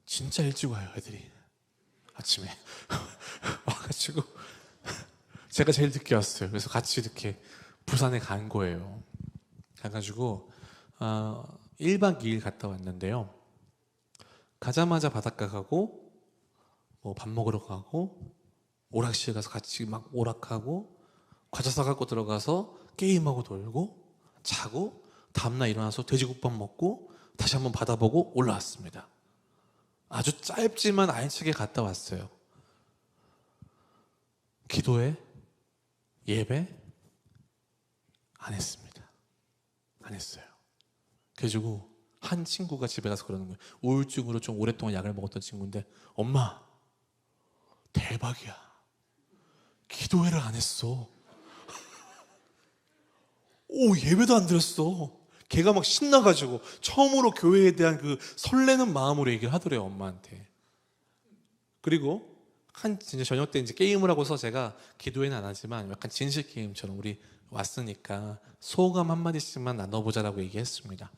진짜 일찍 와요, 애들이. 아침에 와가지고 제가 제일 늦게 왔어요. 그래서 같이 이렇게 부산에 간 거예요. 가가지고 1박 2일 갔다 왔는데요. 가자마자 바닷가 가고 뭐 밥 먹으러 가고 오락실 가서 같이 막 오락하고 과자 사갖고 들어가서 게임하고 놀고 자고 다음날 일어나서 돼지국밥 먹고 다시 한번 바다 보고 올라왔습니다. 아주 짧지만 알차게 갔다 왔어요. 기도회, 예배 안 했습니다. 안 했어요. 그래가지고 한 친구가 집에 가서 그러는 거예요. 우울증으로 좀 오랫동안 약을 먹었던 친구인데, 엄마 대박이야, 기도회를 안 했어. 오, 예배도 안 드렸어. 걔가 막 신나가지고 처음으로 교회에 대한 그 설레는 마음으로 얘기를 하더래요, 엄마한테. 그리고 진짜 저녁 때 이제 게임을 하고서, 제가 기도회는 안 하지만 약간 진실 게임처럼 우리 왔으니까 소감 한마디씩만 나눠보자라고 얘기했습니다.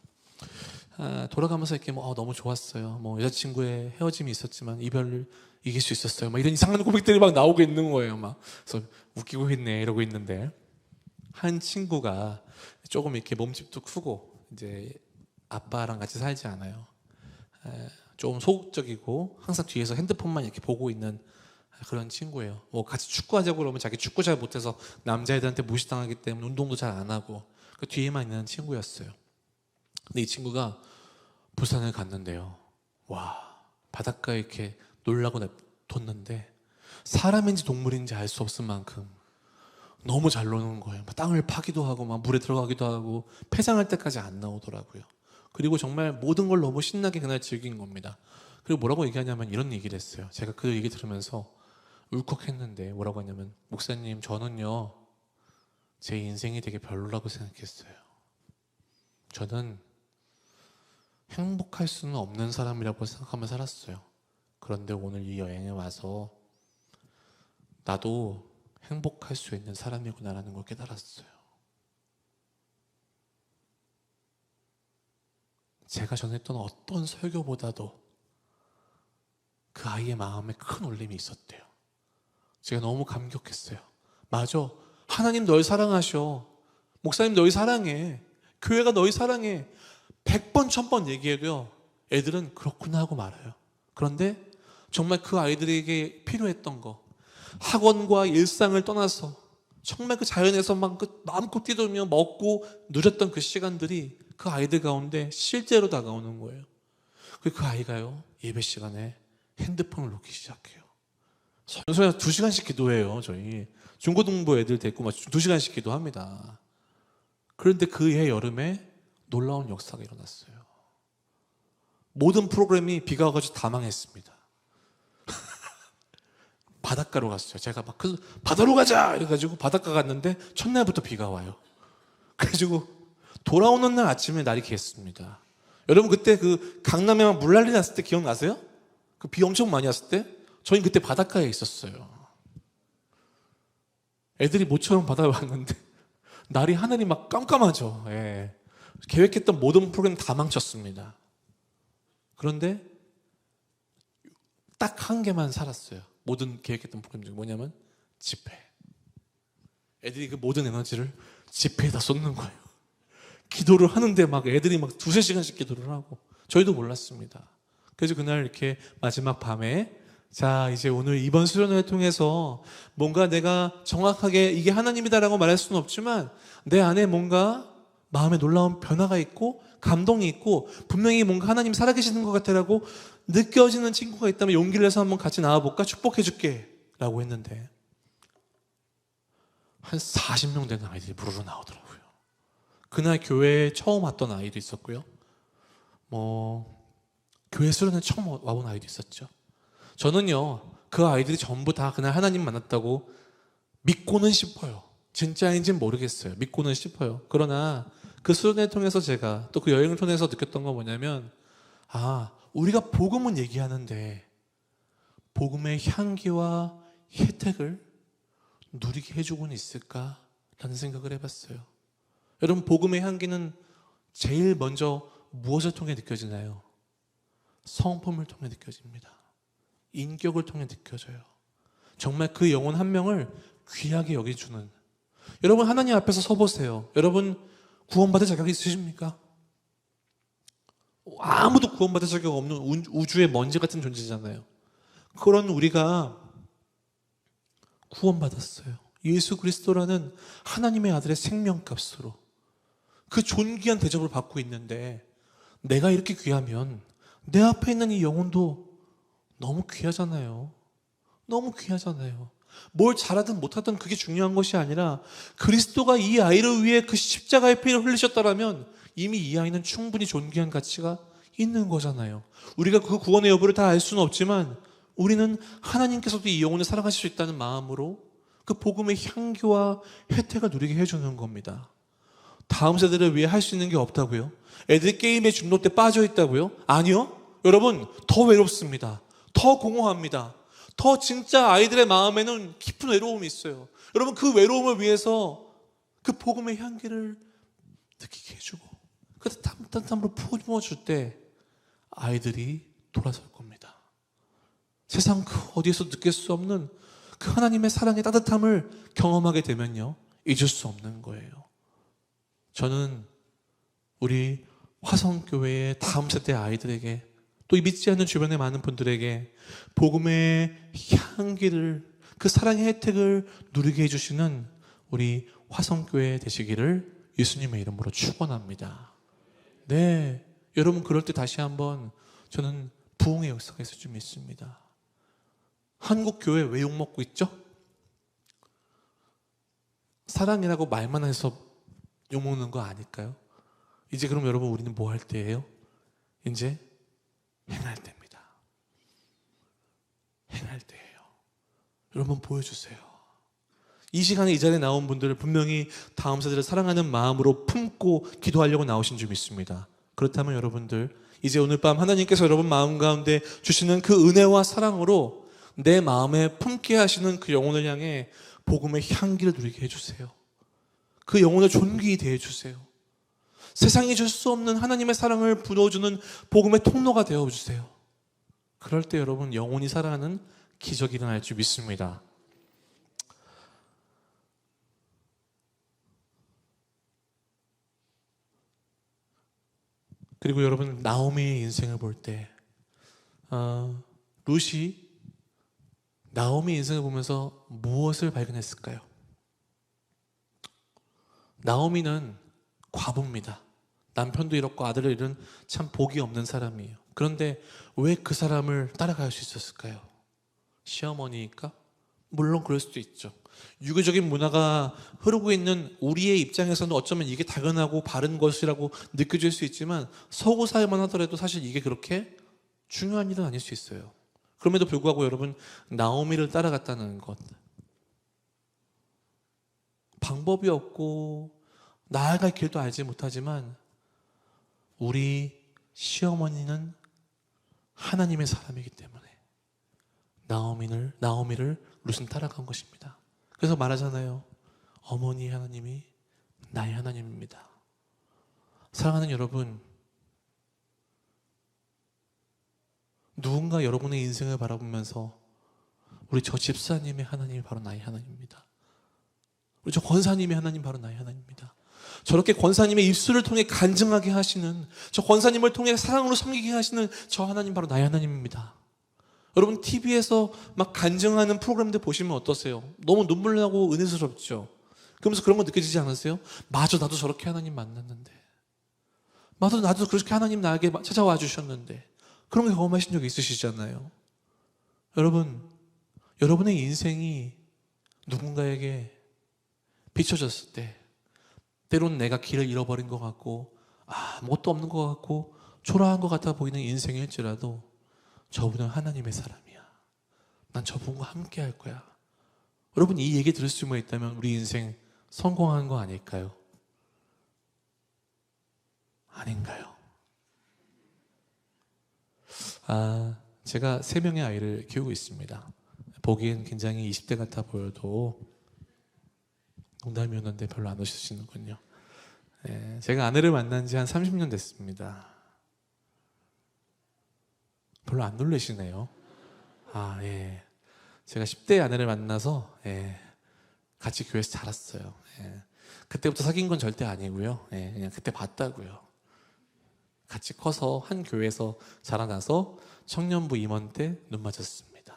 돌아가면서 이렇게 너무 좋았어요. 여자친구의 헤어짐이 있었지만 이별을 이길 수 있었어요. 이런 이상한 고백들이 막 나오고 있는 거예요. 그래서 웃기고 있네 이러고 있는데, 한 친구가 조금 이렇게 몸집도 크고 이제 아빠랑 같이 살지 않아요. 좀 소극적이고 항상 뒤에서 핸드폰만 이렇게 보고 있는 그런 친구예요. 같이 축구하자고 그러면 자기 축구 잘 못해서 남자애들한테 무시당하기 때문에 운동도 잘 안 하고 그 뒤에만 있는 친구였어요. 근데 이 친구가 부산을 갔는데요. 와, 바닷가에 이렇게 놀라고 뒀는데 사람인지 동물인지 알 수 없을 만큼 너무 잘 노는 거예요. 땅을 파기도 하고 막 물에 들어가기도 하고 폐장할 때까지 안 나오더라고요. 그리고 정말 모든 걸 너무 신나게 그날 즐긴 겁니다. 그리고 뭐라고 얘기하냐면 이런 얘기를 했어요. 제가 그 얘기 들으면서 울컥했는데, 뭐라고 하냐면, 목사님, 저는요 제 인생이 되게 별로라고 생각했어요. 저는 행복할 수는 없는 사람이라고 생각하며 살았어요. 그런데 오늘 이 여행에 와서 나도 행복할 수 있는 사람이구나라는 걸 깨달았어요. 제가 전했던 어떤 설교보다도 그 아이의 마음에 큰 울림이 있었대요. 제가 너무 감격했어요. 맞아, 하나님 널 사랑하셔. 목사님 너희 사랑해. 교회가 너희 사랑해. 100번 1000번 얘기해도요, 애들은 그렇구나 하고 말아요. 그런데 정말 그 아이들에게 필요했던 거, 학원과 일상을 떠나서 정말 그 자연에서 막 마음껏 뛰돌며 먹고 누렸던 그 시간들이 그 아이들 가운데 실제로 다가오는 거예요. 그 아이가요, 예배 시간에 핸드폰을 놓기 시작해요. 선생님 2시간씩 기도해요. 저희 중고등부 애들 데리고 막 2시간씩 기도합니다. 그런데 그해 여름에 놀라운 역사가 일어났어요. 모든 프로그램이 비가 와가지고 다 망했습니다. 바닷가로 갔어요. 제가 막 바다로 가자 이래가지고 바닷가 갔는데 첫날부터 비가 와요. 그래가지고 돌아오는 날 아침에 날이 갰습니다. 여러분 그때 그 강남에 막 물난리 났을 때 기억나세요? 그 비 엄청 많이 왔을 때 저희 그때 바닷가에 있었어요. 애들이 모처럼 바다에 왔는데 날이 하늘이 막 깜깜하죠. 예. 계획했던 모든 프로그램 다 망쳤습니다. 그런데 딱 한 개만 살았어요. 모든 계획했던 프로그램 중에 뭐냐면 집회. 애들이 그 모든 에너지를 집회에다 쏟는 거예요. 기도를 하는데 막 애들이 막 2-3시간씩 기도를 하고 저희도 몰랐습니다. 그래서 그날 이렇게 마지막 밤에 자 이제 오늘 이번 수련회를 통해서 뭔가 내가 정확하게 이게 하나님이다라고 말할 수는 없지만 내 안에 뭔가 마음에 놀라운 변화가 있고 감동이 있고 분명히 뭔가 하나님 살아계시는 것 같아라고 느껴지는 친구가 있다면 용기를 내서 한번 같이 나와볼까? 축복해줄게 라고 했는데 한 40명 되는 아이들이 부르르 나오더라고요. 그날 교회에 처음 왔던 아이도 있었고요. 교회 수련회 처음 와본 아이도 있었죠. 저는요, 그 아이들이 전부 다 그날 하나님 만났다고 믿고는 싶어요. 진짜인지는 모르겠어요. 믿고는 싶어요. 그러나 그 수련회 통해서 제가 또 그 여행을 통해서 느꼈던 건 뭐냐면, 우리가 복음은 얘기하는데 복음의 향기와 혜택을 누리게 해주고는 있을까라는 생각을 해봤어요. 여러분, 복음의 향기는 제일 먼저 무엇을 통해 느껴지나요? 성품을 통해 느껴집니다. 인격을 통해 느껴져요. 정말 그 영혼 한 명을 귀하게 여겨주는. 여러분, 하나님 앞에서 서보세요. 여러분, 구원받을 자격이 있으십니까? 아무도 구원받을 자격 없는 우주의 먼지 같은 존재잖아요. 그런 우리가 구원받았어요. 예수 그리스도라는 하나님의 아들의 생명값으로 그 존귀한 대접을 받고 있는데, 내가 이렇게 귀하면 내 앞에 있는 이 영혼도 너무 귀하잖아요. 너무 귀하잖아요. 뭘 잘하든 못하든 그게 중요한 것이 아니라 그리스도가 이 아이를 위해 그 십자가의 피를 흘리셨다라면 이미 이 아이는 충분히 존귀한 가치가 있는 거잖아요. 우리가 그 구원의 여부를 다 알 수는 없지만 우리는 하나님께서도 이 영혼을 사랑하실 수 있다는 마음으로 그 복음의 향기와 혜택을 누리게 해주는 겁니다. 다음 세대를 위해 할 수 있는 게 없다고요? 애들이 게임에 중독돼 빠져 있다고요? 아니요. 여러분, 더 외롭습니다. 더 공허합니다. 더 진짜 아이들의 마음에는 깊은 외로움이 있어요. 여러분, 그 외로움을 위해서 그 복음의 향기를 느끼게 해주고 그 따뜻함으로 품어줄 때 아이들이 돌아설 겁니다. 세상 그 어디에서 느낄 수 없는 그 하나님의 사랑의 따뜻함을 경험하게 되면요, 잊을 수 없는 거예요. 저는 우리 화성교회의 다음 세대 아이들에게, 또 믿지 않는 주변의 많은 분들에게 복음의 향기를, 그 사랑의 혜택을 누리게 해주시는 우리 화성교회 되시기를 예수님의 이름으로 축원합니다. 네, 여러분, 그럴 때 다시 한번 저는 부흥의 역사가 있을 줄 믿습니다. 한국 교회 왜 욕먹고 있죠? 사랑이라고 말만 해서 욕먹는 거 아닐까요? 이제 그럼 여러분, 우리는 뭐 할 때예요? 이제 행할 때입니다. 행할 때예요. 여러분, 보여주세요. 이 시간에 이 자리에 나온 분들을 분명히 다음 세대를 사랑하는 마음으로 품고 기도하려고 나오신 줄 믿습니다. 그렇다면 여러분들, 이제 오늘 밤 하나님께서 여러분 마음 가운데 주시는 그 은혜와 사랑으로 내 마음에 품게 하시는 그 영혼을 향해 복음의 향기를 누리게 해주세요. 그 영혼을 존귀히 대해주세요. 세상이 줄 수 없는 하나님의 사랑을 부어주는 복음의 통로가 되어주세요. 그럴 때 여러분, 영혼이 살아가는 기적이 일어날 줄 믿습니다. 그리고 여러분, 나오미의 인생을 볼 때 룻이 나오미의 인생을 보면서 무엇을 발견했을까요? 나오미는 과부입니다. 남편도 잃었고 아들을 잃은 참 복이 없는 사람이에요. 그런데 왜 그 사람을 따라갈 수 있었을까요? 시어머니니까? 물론 그럴 수도 있죠. 유교적인 문화가 흐르고 있는 우리의 입장에서는 어쩌면 이게 당연하고 바른 것이라고 느껴질 수 있지만 서구 사회만 하더라도 사실 이게 그렇게 중요한 일은 아닐 수 있어요. 그럼에도 불구하고 여러분, 나오미를 따라갔다는 것, 방법이 없고 나아갈 길도 알지 못하지만 우리 시어머니는 하나님의 사람이기 때문에 나오미를 룻은 따라간 것입니다. 그래서 말하잖아요. 어머니 하나님이 나의 하나님입니다. 사랑하는 여러분, 누군가 여러분의 인생을 바라보면서 우리 저 집사님의 하나님이 바로 나의 하나님입니다. 우리 저 권사님의 하나님 바로 나의 하나님입니다. 저렇게 권사님의 입술을 통해 간증하게 하시는, 저 권사님을 통해 사랑으로 섬기게 하시는 저 하나님 바로 나의 하나님입니다. 여러분, TV에서 막 간증하는 프로그램들 보시면 어떠세요? 너무 눈물 나고 은혜스럽죠? 그러면서 그런 거 느껴지지 않으세요? 맞아, 나도 저렇게 하나님 만났는데, 나도 그렇게 하나님 나에게 찾아와 주셨는데, 그런 거 경험하신 적 있으시잖아요. 여러분, 여러분의 인생이 누군가에게 비춰졌을 때 때로는 내가 길을 잃어버린 것 같고 아무것도 없는 것 같고 초라한 것 같아 보이는 인생일지라도 저분은 하나님의 사람이야. 난 저분과 함께 할 거야. 여러분, 이 얘기 들을 수만 있다면 우리 인생 성공한 거 아닐까요? 아닌가요? 제가 3명의 아이를 키우고 있습니다. 보기엔 굉장히 20대 같아 보여도 농담이었는데 별로 안 오시는군요. 제가 아내를 만난 지 한 30년 됐습니다. 별로 안 놀라시네요. 예. 제가 10대 아내를 만나서 같이 교회에서 자랐어요. 그때부터 사귄 건 절대 아니고요. 그냥 그때 봤다고요. 같이 커서 한 교회에서 자라나서 청년부 임원 때 눈 맞았습니다.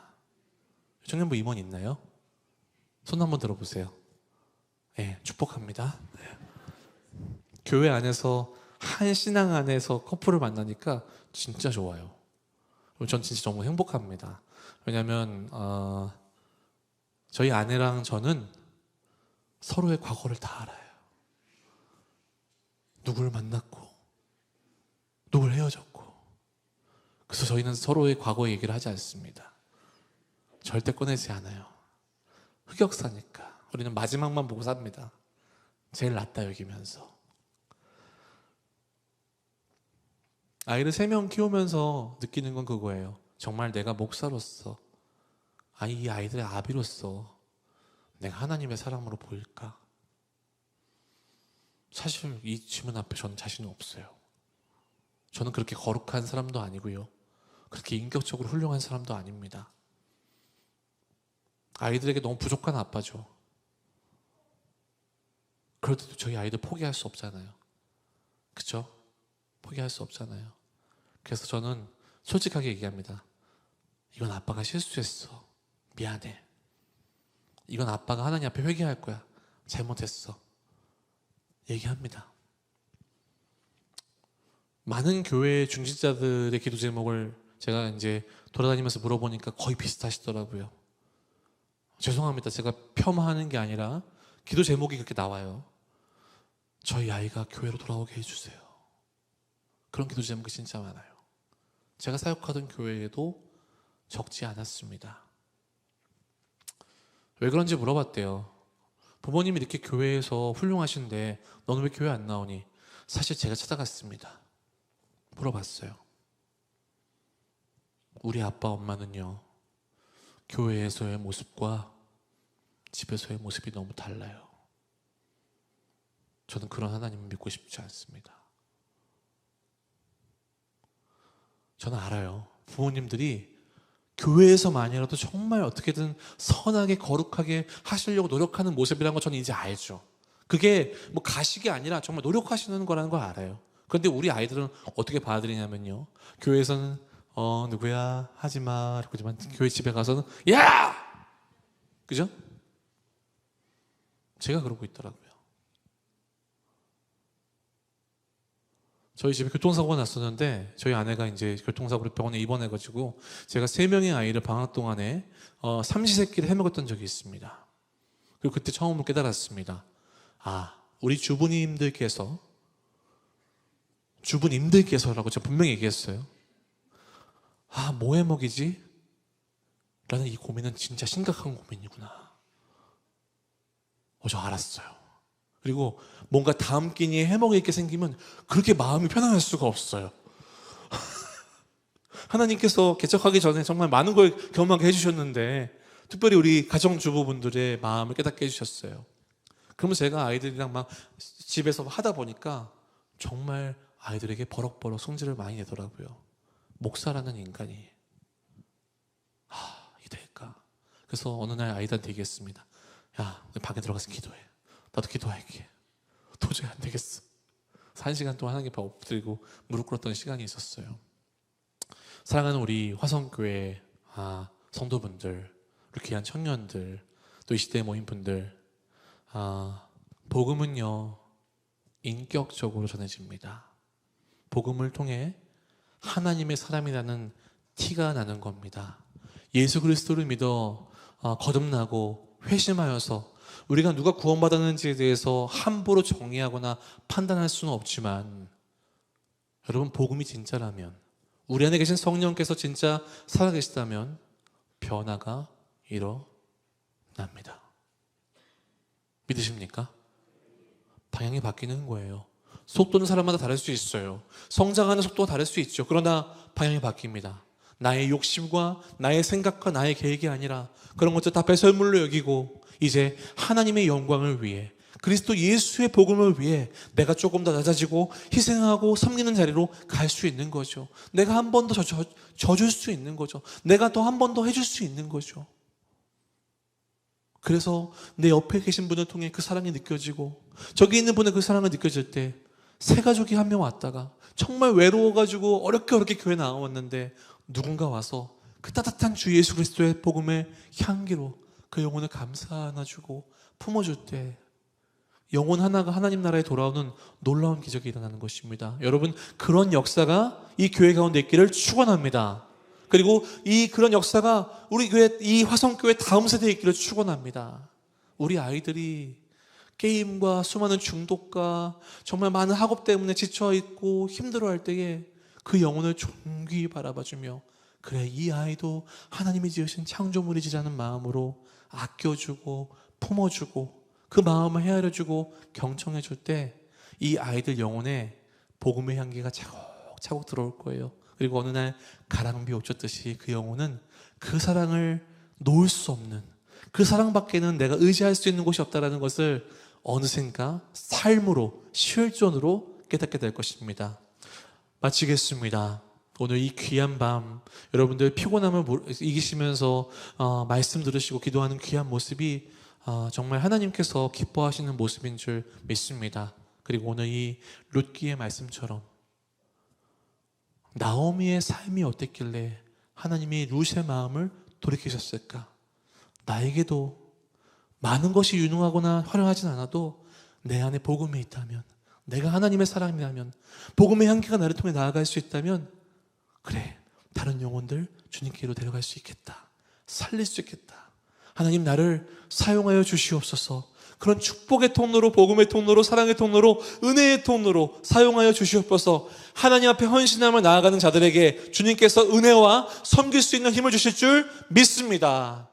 청년부 임원 있나요? 손 한번 들어보세요. 축복합니다. 교회 안에서 한 신앙 안에서 커플을 만나니까 진짜 좋아요. 전 진짜 너무 행복합니다. 왜냐하면 저희 아내랑 저는 서로의 과거를 다 알아요. 누굴 만났고 누굴 헤어졌고. 그래서 저희는 서로의 과거 얘기를 하지 않습니다. 절대 꺼내지 않아요. 흑역사니까 우리는 마지막만 보고 삽니다. 제일 낫다 여기면서. 아이를 3명 키우면서 느끼는 건 그거예요. 정말 내가 목사로서, 이 아이들의 아비로서 내가 하나님의 사람으로 보일까? 사실 이 질문 앞에 저는 자신이 없어요. 저는 그렇게 거룩한 사람도 아니고요. 그렇게 인격적으로 훌륭한 사람도 아닙니다. 아이들에게 너무 부족한 아빠죠. 그럴 때도 저희 아이들 포기할 수 없잖아요. 그쵸? 포기할 수 없잖아요. 그래서 저는 솔직하게 얘기합니다. 이건 아빠가 실수했어. 미안해. 이건 아빠가 하나님 앞에 회개할 거야. 잘못했어. 얘기합니다. 많은 교회 중직자들의 기도 제목을 제가 이제 돌아다니면서 물어보니까 거의 비슷하시더라고요. 죄송합니다. 제가 폄하하는 게 아니라 기도 제목이 그렇게 나와요. 저희 아이가 교회로 돌아오게 해주세요. 그런 기도 제목이 진짜 많아요. 제가 사역하던 교회에도 적지 않았습니다. 왜 그런지 물어봤대요. 부모님이 이렇게 교회에서 훌륭하신데 너는 왜 교회 안 나오니? 사실 제가 찾아갔습니다. 물어봤어요. 우리 아빠 엄마는요, 교회에서의 모습과 집에서의 모습이 너무 달라요. 저는 그런 하나님을 믿고 싶지 않습니다. 저는 알아요. 부모님들이 교회에서만이라도 정말 어떻게든 선하게 거룩하게 하시려고 노력하는 모습이라는 거 저는 이제 알죠. 그게 뭐 가식이 아니라 정말 노력하시는 거라는 걸 알아요. 그런데 우리 아이들은 어떻게 받아들이냐면요, 교회에서는 누구야 하지마 그러지만 교회 집에 가서는 야! 그죠? 제가 그러고 있더라고요. 저희 집에 교통사고가 났었는데 저희 아내가 이제 교통사고로 병원에 입원해가지고 제가 3명의 아이를 방학 동안에 삼시세끼를 해먹었던 적이 있습니다. 그리고 그때 처음으로 깨달았습니다. 우리 주부님들께서라고 제가 분명히 얘기했어요. 뭐 해먹이지? 라는 이 고민은 진짜 심각한 고민이구나. 저 알았어요. 그리고 뭔가 다음 끼니에 해먹을 게 생기면 그렇게 마음이 편안할 수가 없어요. 하나님께서 개척하기 전에 정말 많은 걸 경험하게 해주셨는데 특별히 우리 가정주부분들의 마음을 깨닫게 해주셨어요. 그러면 제가 아이들이랑 막 집에서 하다 보니까 정말 아이들에게 버럭버럭 성질을 많이 내더라고요. 목사라는 인간이 이게 될까? 그래서 어느 날 아이들한테 얘기했습니다. 야, 방에 들어가서 기도해. 나도 기도할게. 도저히 안 되겠어. 1시간 동안 하나님 앞에 엎드리고 무릎 꿇었던 시간이 있었어요. 사랑하는 우리 화성교회 성도분들, 우리 귀한 청년들, 또 이 시대에 모인 분들, 복음은요 인격적으로 전해집니다. 복음을 통해 하나님의 사람이라는 티가 나는 겁니다. 예수 그리스도를 믿어 거듭나고 회심하여서 우리가 누가 구원받았는지에 대해서 함부로 정의하거나 판단할 수는 없지만 여러분, 복음이 진짜라면, 우리 안에 계신 성령께서 진짜 살아계시다면 변화가 일어납니다. 믿으십니까? 방향이 바뀌는 거예요. 속도는 사람마다 다를 수 있어요. 성장하는 속도가 다를 수 있죠. 그러나 방향이 바뀝니다. 나의 욕심과 나의 생각과 나의 계획이 아니라 그런 것들 다 배설물로 여기고 이제 하나님의 영광을 위해, 그리스도 예수의 복음을 위해 내가 조금 더 낮아지고 희생하고 섬기는 자리로 갈 수 있는 거죠. 내가 한 번 더 져줄 수 있는 거죠. 내가 더 한 번 더 해줄 수 있는 거죠. 그래서 내 옆에 계신 분을 통해 그 사랑이 느껴지고, 저기 있는 분의 그 사랑을 느껴질 때 새 가족이 한 명 왔다가 정말 외로워가지고 어렵게 교회 나왔는데 누군가 와서 그 따뜻한 주 예수 그리스도의 복음의 향기로 그 영혼을 감싸 안아주고 품어줄 때 영혼 하나가 하나님 나라에 돌아오는 놀라운 기적이 일어나는 것입니다. 여러분, 그런 역사가 이 교회 가운데 있기를 축원합니다. 그리고 그런 역사가 우리 교회, 이 화성교회 다음 세대에 있기를 축원합니다. 우리 아이들이 게임과 수많은 중독과 정말 많은 학업 때문에 지쳐있고 힘들어할 때에 그 영혼을 존귀히 바라봐주며, 그래, 이 아이도 하나님이 지으신 창조물이지라는 마음으로 아껴주고 품어주고 그 마음을 헤아려주고 경청해줄 때 이 아이들 영혼에 복음의 향기가 차곡차곡 들어올 거예요. 그리고 어느 날 가랑비 옷줬듯이 그 영혼은 그 사랑을 놓을 수 없는, 그 사랑밖에는 내가 의지할 수 있는 곳이 없다는 것을 어느샌가 삶으로, 실존으로 깨닫게 될 것입니다. 마치겠습니다. 오늘 이 귀한 밤 여러분들 피곤함을 이기시면서 말씀 들으시고 기도하는 귀한 모습이 정말 하나님께서 기뻐하시는 모습인 줄 믿습니다. 그리고 오늘 이 룻기의 말씀처럼 나오미의 삶이 어땠길래 하나님이 룻의 마음을 돌이키셨을까? 나에게도 많은 것이 유능하거나 화려하진 않아도 내 안에 복음이 있다면, 내가 하나님의 사람이라면, 복음의 향기가 나를 통해 나아갈 수 있다면, 그래, 다른 영혼들 주님께로 데려갈 수 있겠다, 살릴 수 있겠다. 하나님, 나를 사용하여 주시옵소서. 그런 축복의 통로로, 복음의 통로로, 사랑의 통로로, 은혜의 통로로 사용하여 주시옵소서. 하나님 앞에 헌신함을 나아가는 자들에게 주님께서 은혜와 섬길 수 있는 힘을 주실 줄 믿습니다.